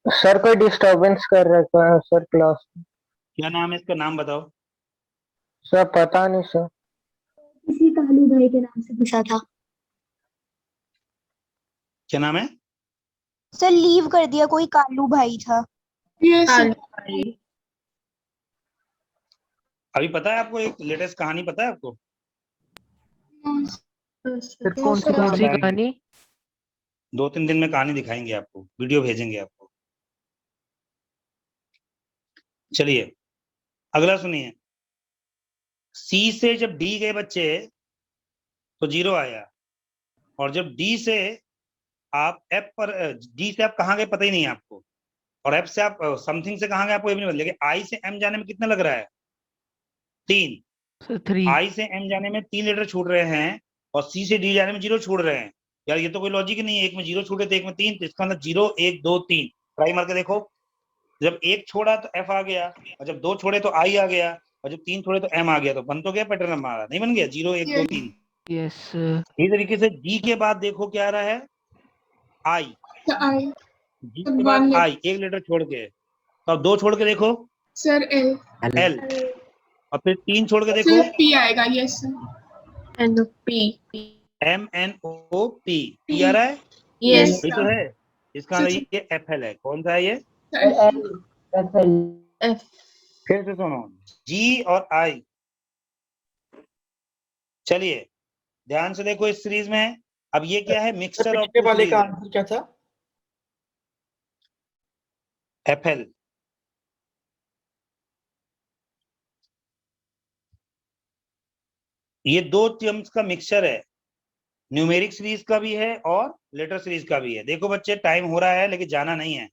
सर कोई डिस्टरबेंस कर रहा है सर क्लास में। क्या नाम है इसका, नाम बताओ। सर पता नहीं सर। किसी कालू भाई के नाम से पूछा था। क्या नाम है? सर लीव कर दिया, कोई कालू भाई था। यस अभी पता है आपको एक लेटेस्ट कहानी पता है आपको? फिर कौन सी कहानी? 2-3 दिन में कहानी दिखाएंगे आपको, वीडियो भेजेंगे आपको। चलिए अगला सुनिए। सी से जब डी गए बच्चे तो 0 आया, और जब डी से आप एफ पर, डी से आप कहाँ गए पता ही नहीं है आपको, और एफ से आप समथिंग से कहाँ गए आपको ये भी नहीं पता। लेकिन आई से एम जाने में कितना लग रहा है? 3। आई से एम जाने में 3 लेटर छूट रहे हैं, और सी से डी जाने में 0 छूट रहे हैं। यार ये तो कोई लॉजिक ही नहीं है, एक में 0 छूटे तो एक में 3, तो इसका मतलब 0 1 2 3। ट्राई मार के देखो, जब 1 छोड़ा तो एफ आ गया, और जब 2 छोड़े तो आई आ गया, और जब 3 छोड़े तो एम आ गया। तो बन तो गया पैटर्न हमारा, नहीं बन गया? 0 1 2 3। यस। इसी तरीके से जी के बाद देखो क्या आ रहा है, आई। जी के बाद आई, एक लेटर छोड़ के, तो अब 2 छोड़ के देखो सर एल एल, और फिर 3 छोड़ के देखो पी आएगा। Yes sir N P MNOP, P आ रहा है? यस यही तो है इसका, ये FL है। कौन सा है ये? एफ फिर से सुनो, जी और आई। चलिए ध्यान से देखो इस सीरीज में। अब ये क्या है? मिक्सचर ऑफ पिछले वाले का आंसर क्या था? FL। ये 2 टर्म्स का मिक्सचर है, न्यूमेरिक सीरीज का भी है और लेटर सीरीज का भी है। देखो बच्चे टाइम हो रहा है लेकिन जाना नहीं है,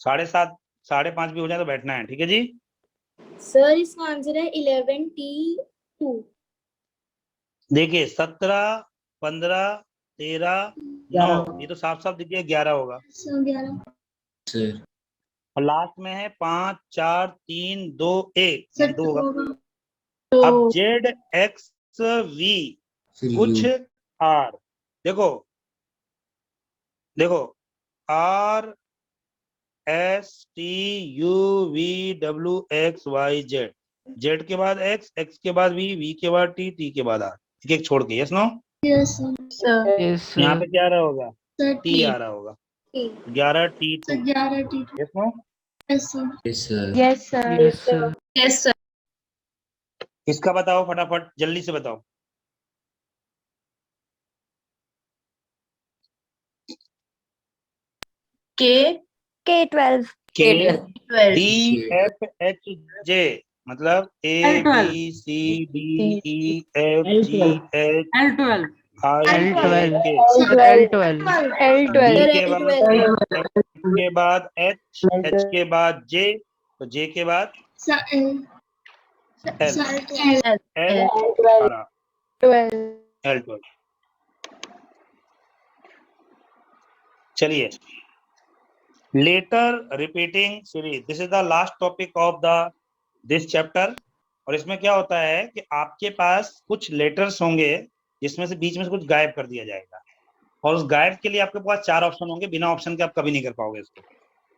7:30 5:30 भी हो जाए तो बैठना है, ठीक है जी। सर इसका आंसर है 11T2। देखिए 17 15 13 9, ये तो साफ साफ दिख गया 11 होगा, 11 सर और लास्ट में है 5 4 3 2 1, सर 2 होगा। तो अब जेड एक्स वी कुछ आर, देखो देखो R S T U V W X Y Z, Z के बाद एक्स, एक्स के बाद वी के बाद टी के बाद आर, एक एक छोड़ के। Yes no? Yes sir yes यहाँ पे क्या आ रहा होगा? सर टी आ रहा होगा, 11T2। 11T2। Yes no? Yes sir yes sir yes sir. Yes yes sir इसका बताओ फटाफट, जल्दी से बताओ। के K12 के K12 DFHJ मतलब ABCDEFGHIJK। L12 के बाद H के बाद J, तो J के बाद L12। चलिए, letter repeating series, this is the last topic of this chapter. और इसमें क्या होता है कि आपके पास कुछ लेटर्स होंगे जिसमें से बीच में से कुछ गायब कर दिया जाएगा, और उस गायब के लिए आपके पास 4 ऑप्शन होंगे, बिना ऑप्शन के आप कभी नहीं कर पाओगे इसको,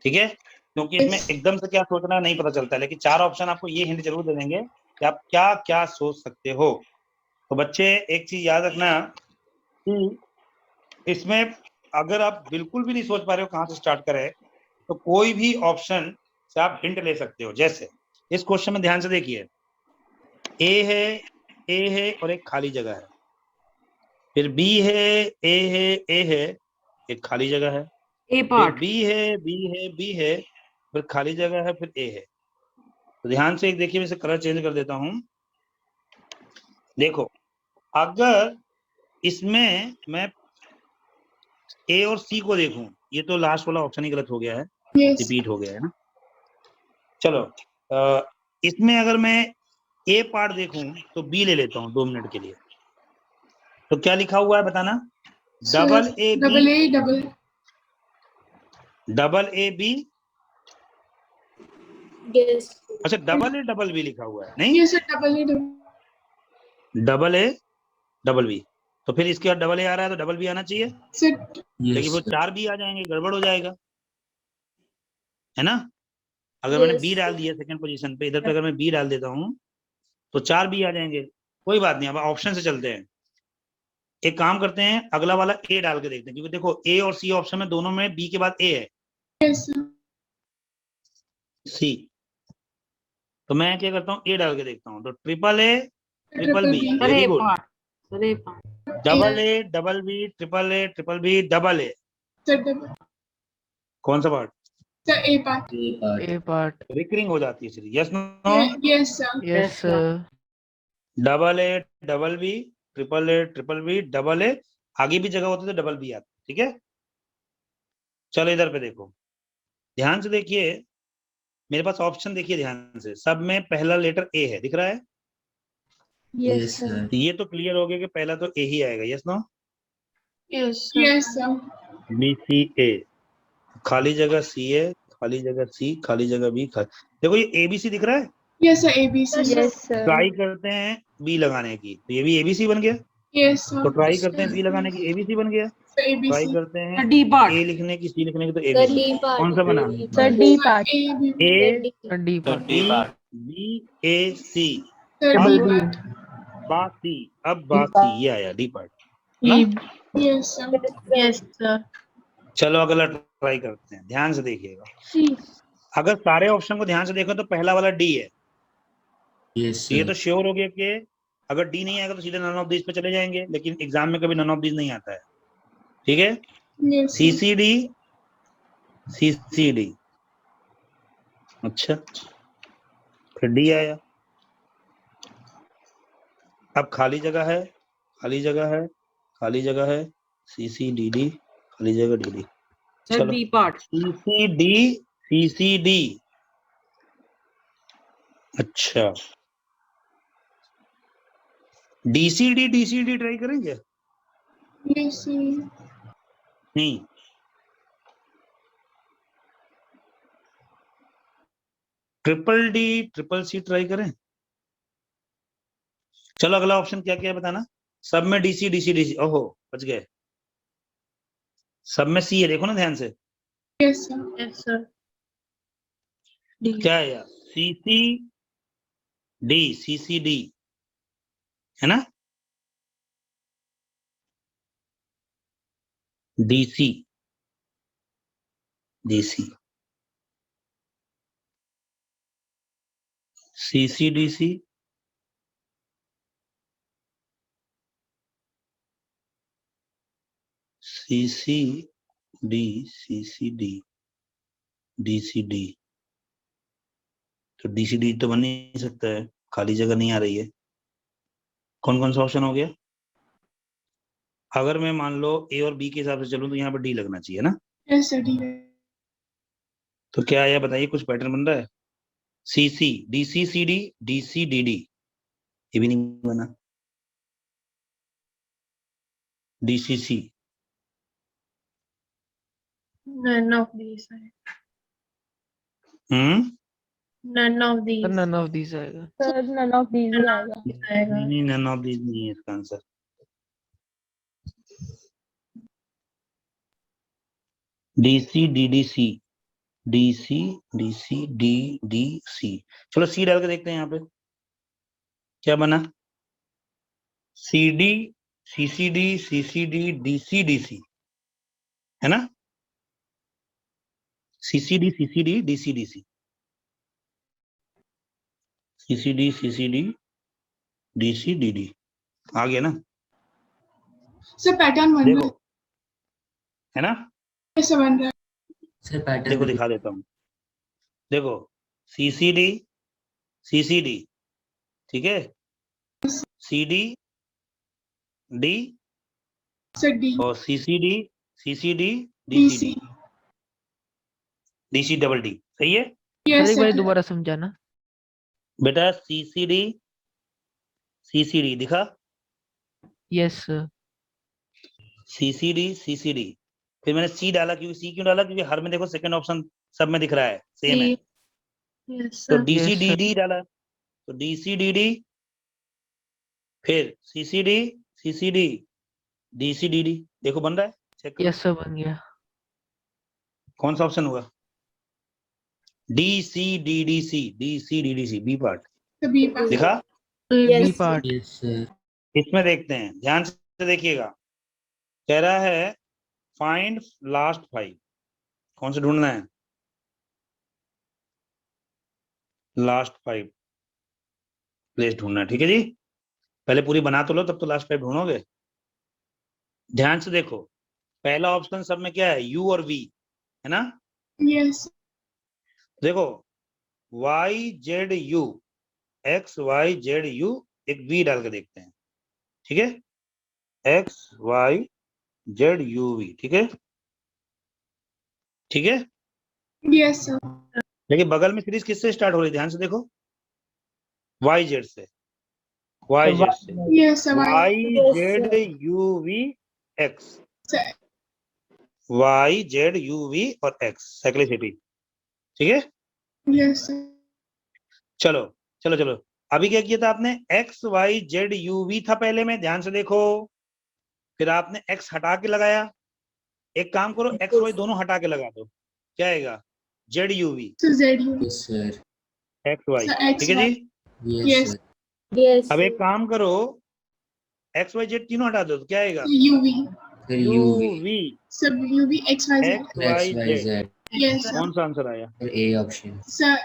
ठीक है? क्योंकि इसमें एकदम से क्या सोचना नहीं पता चलता है, लेकिन 4 ऑप्शन आपको ये हिंट जरूर दे देंगे कि आप क्या क्या सोच सकते हो। तो बच्चे एक चीज याद रखना कि इसमें अगर आप बिल्कुल भी नहीं सोच पा रहे हो कहाँ से स्टार्ट करें, तो कोई भी ऑप्शन से आप हिंट ले सकते हो। जैसे इस क्वेश्चन में ध्यान से देखिए, ए है और एक खाली जगह है, फिर बी है, ए है, एक खाली जगह है, फिर बी है, फिर खाली जगह है, फिर ए है। तो ध्यान से एक देखिए, मैं इसे कलर चेंज कर देता हूं। देखो अगर इसमें मैं ए और सी को देखूं, ये तो लास्ट वाला ऑप्शन ही गलत हो गया है, रिपीट हो गया है ना। चलो इसमें अगर मैं ए पार्ट देखूं तो बी ले लेता हूं 2 मिनट के लिए। तो क्या लिखा हुआ है बताना? Double A double B, A double double A B, Yes. अच्छा डबल ए डबल बी लिखा हुआ है नहीं, yes sir double A double double A double B, तो फिर इसके बाद डबल ए आ रहा है तो डबल बी आना चाहिए, सर Yes, लेकिन वो sir. 4 बी आ जाएंगे, गड़बड़ हो जाएगा, है ना। अगर मैंने Yes. बी डाल दिया सेकंड पोजीशन पे, इधर पे अगर मैं बी डाल देता हूँ तो 4 बी आ जाएंगे, कोई बात नहीं, अब ऑप्शन से चलते हैं। एक काम करते हैं, अगला वाला ए डाल के देखते हैं, क्योंकि देखो ए और सी ऑप्शन में दोनों में बी के बाद ए है, यस सर सी, तो मैं क्या करता हूँ ए डाल के देखता हूँ, तो triple A triple B, B very good, अरे double A double B, triple B double A, sir double कौन सा part sir A part A part. A part. Recurring हो जाती है series, yes no, yes sir yes sir. Double A double B, triple B double A, आगे भी जगह होती है तो डबल बी आती है, ठीक है। चलो इधर पे देखो, ध्यान से देखिए, मेरे पास ऑप्शन देखिए ध्यान से, सब में पहला लेटर ए है, दिख रहा है, Yes, sir. तो ये तो क्लियर हो गया कि पहला तो ए ही आएगा, yes no, yes yes sir B C A, खाली जगह सी है, खाली जगह सी, खाली जगह बी, देखो ये ए बी सी दिख रहा है, yes sir A B C Yes, sir. Try करते हैं बी लगाने की, तो ये भी एबीसी बन गया, यस तो सर ट्राई करते हैं बी लगाने की, एबीसी बन गया, ए बी ट्राई सी करते हैं डी पार्ट। ए लिखने की, सी लिखने की, तो Sir, एबीसी, D part. कौन सा बना, Sir, D part. A B A D part. B A C, sir अब डी पार्ट बा सी, अब बा सी, ये आया डी पार्ट ना? यस सर यस सर चलो अगला ट्राई करते हैं, ध्यान से देखिएगा, अगर सारे ऑप्शन को ध्यान से देखो तो पहला वाला डी है, Yes, ये sir. तो श्योर हो गया कि अगर डी नहीं आएगा तो सीधे नन ऑफ दीज पे चले जाएंगे, लेकिन एग्जाम में कभी नन ऑफ दीज नहीं आता है, ठीक है। यस सीसीडी, अच्छा फिर डी आया, अब खाली जगह है, खाली जगह है, खाली जगह है, सीसीडी, खाली जगह D, sir D part. CCD, अच्छा डीसीडी ट्राई करेंगे, यस सर नहीं, ट्रिपल सी ट्राई करें, चलो अगला ऑप्शन क्या क्या है बताना, सब में डीसी, ओहो बच गए, सब में सी है, देखो ना ध्यान से, यस सर यस सर क्या है यार, सीसीडी है ना, डीसी, सीसीडीसी, सीसीडी, डीसीडी, तो डीसीडी तो बन नहीं सकता है, खाली जगह नहीं आ रही है, कौन कौन सा ऑप्शन हो गया, अगर मैं मान लो ए और बी के हिसाब से चलूं तो यहाँ पर डी लगना चाहिए ना, यस सर डी तो क्या आया बताइए, कुछ पैटर्न बन रहा है, सीसी डीसीसीडी डीसीडीडी, ये भी नहीं बना, DCC, none of these none of these sir none of these आएगा। Sir, none of these ही आएगा. आएगा नहीं नन ऑफ दीज नहीं है इसका आंसर, डीसी डीसी, चलो सी डाल के देखते हैं यहाँ पे क्या बना, सीडी सीसीडी डीसी, है ना, सीसीडी डीसी, सीसीडी डीसी आ गया ना, सर पैटर्न बन रहा देखो है ना, है सर बन रहा है Sir, pattern. देखो दिखा देता हूँ, देखो सीसीडी ठीक है, सीडी डी सर डी और CCD DC DC double D, सही है सर यस एक बार सर दोबारा समझाना। बेटा, सीसीडी दिखा, यस सर। CCD, फिर मैंने C डाला, क्योंकि C क्यों डाला, क्योंकि हर में देखो सेकंड ऑप्शन सब में दिख रहा है, सेम है। Yes, तो sir. DCDD डाला, तो DCDD, फिर CCD, DCDD, देखो बन रहा है, चेक करो यस सर बन गया। कौन सा ऑप्शन हुआ। DCDDC, B part The B part. दिखा। B part. Yes, sir. इसमें देखते हैं, ध्यान से देखिएगा, कह रहा है फाइंड लास्ट 5, कौन से ढूंढना है, लास्ट 5 प्लेस ढूंढना है, ठीक है जी। पहले पूरी बना तो लो, तब तो लास्ट 5 ढूंढोगे। ध्यान से देखो, पहला ऑप्शन सब में क्या है, U और V है ना। Yes. देखो YZU, XYZU, एक V डाल के देखते हैं, ठीक है, XYZUV, ठीक है, ठीक है। Yes, sir. लेकिन बगल में सीरीज किससे स्टार्ट हो रही है, ध्यान से देखो, YZ से, YZ से, Yes, sir. YZUV X, Sir. YZUV और X, साइक्लिसिटी, ठीक है। Yes, sir. चलो चलो चलो, अभी क्या किया था आपने, XYZUV था पहले में, ध्यान से देखो, फिर आपने X हटा के लगाया। एक काम करो, XY दोनों हटा के लगा दो, क्या आएगा, ZUV, So ZU. Yes, sir. XY, Sir, ठीक है जी। Yes, Yes. sir. Yes. अब एक काम करो, XYZ तीनों हटा दो, तो क्या आएगा, UV. Sir, UV. UV Sub UV XYZ. XYZ, XYZ. Yes, sir. कौन सा आंसर आया, Sir, A option. Sir.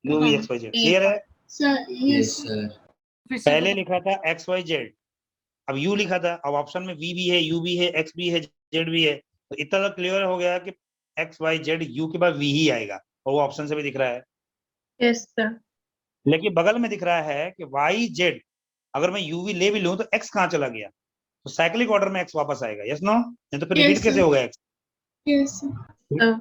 UV XYZ, clear है। Sir. Yes, Yes. sir. पहले लिखा था XYZ, अब U लिखा था, अब ऑप्शन में V भी है, U भी है, X भी है, Z भी है, तो इतना तो क्लियर हो गया कि XYZ U के बाद V ही आएगा, और वो ऑप्शन से भी दिख रहा है। Yes, sir. लेकिन बगल में दिख रहा है कि YZ, अगर मैं UV ले भी लूं तो X कहाँ चला गया, तो साइक्लिक ऑर्डर में X वापस आएगा, यस नो, नहीं तो फिर Yes, रिपीट कैसे sir. होगा X। Yes, sir.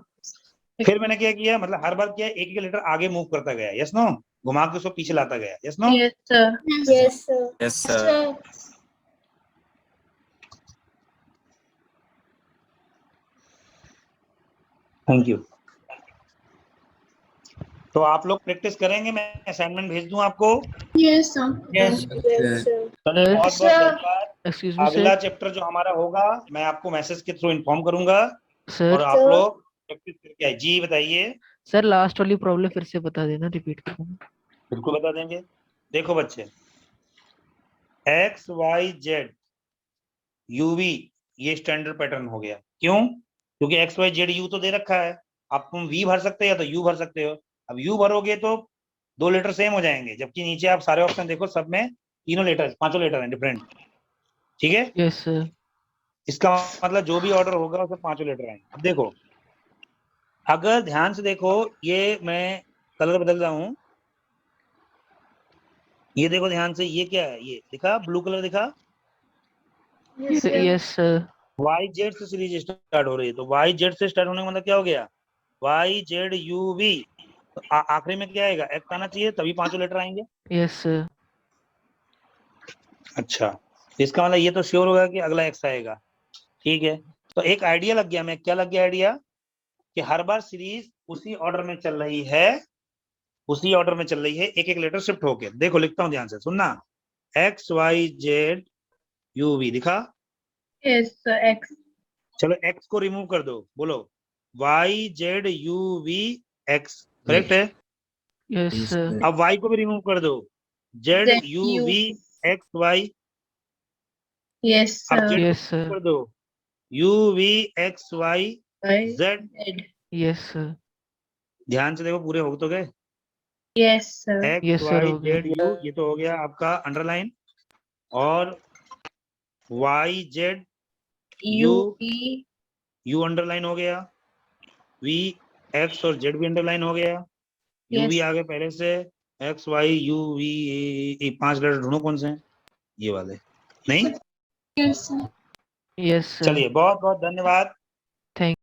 फिर मैंने क्या किया, मतलब हर बार क्या, एक एक लेटर आगे मूव करता गया, यस नो, घुमा के उसको पीछे लाता गया, yes no. Yes, sir. Yes, sir. Yes, sir. Thank you. तो आप लोग प्रैक्टिस करेंगे, मैं असाइनमेंट भेज दूं आपको। Yes, sir. Yes. Yes, sir. चलो, बहुत बहुत धन्यवाद। एक्सक्यूज मी अगला सर। चैप्टर जो हमारा होगा, मैं आपको मैसेज के थ्रू इन्फॉर्म करूंगा, और सर आप लोग प्रैक्टिस करके आए। जी बताइए। सर लास्ट वाली प्रॉब्लम फिर से बता देना, रिपीट करना। बिल्कुल बता देंगे। देखो बच्चे, XYZ UV ये स्टैंडर्ड पैटर्न हो गया, क्यों, क्योंकि XYZ U तो दे रखा है, आप तुम V भर सकते हो या तो U भर सकते हो। अब U भरोगे तो 2 लेटर सेम हो जाएंगे, जबकि नीचे आप सारे ऑप्शन देखो, सब में तीनों लेटर, 5 लेटर हैं डिफरेंट, ठीक है। Yes sir. इसका मतलब जो भी ऑर्डर होगा उसमें 5 लेटर आएंगे। अब देखो, अगर ध्यान से देखो, ये मैं कलर बदल रहा हूं, ये देखो ध्यान से, ये क्या है, ये दिखा, ब्लू कलर दिखा, Yes, sir. Yes sir. YZ से सीरीज स्टार्ट हो रही है, तो YZ से स्टार्ट होने का मतलब क्या हो गया, YZUV, तो आखिरी में क्या आएगा, X आना चाहिए, तभी 5 लेटर आएंगे। Yes sir. अच्छा, इसका मतलब ये तो श्योर होगा कि अगला X आएगा, ठीक है। तो एक आइडिया लग गया, मैं क्या लग गया आइडिया, कि हर बार सीरीज उसी ऑर्डर में चल रही है, उसी ऑर्डर में चल रही है, एक एक लेटर शिफ्ट होके। देखो लिखता हूं, ध्यान से सुनना, XYZUV दिखा, Yes, sir. X. चलो X को रिमूव कर दो, बोलो YZUVX, करेक्ट है। Yes Yes, sir. sir. अब Y को भी रिमूव कर दो, ZUVXY, Yes, अब sir. Z यस को सर। कर दो, UVXYZ। Yes sir. ध्यान से देखो, पूरे हो तो गए, Yes, sir. Yes, sir, हो गया। XYZU, ये तो हो गया आपका अंडरलाइन, और YZ U P. U underline हो गया, VX और Z भी अंडरलाइन हो गया, U भी Yes. आ गए पहले से, XYUV, 5 लेटर ढूंढो कौन से हैं, ये वाले नहीं। Yes, sir. Yes sir. चलिए, बहुत बहुत धन्यवाद।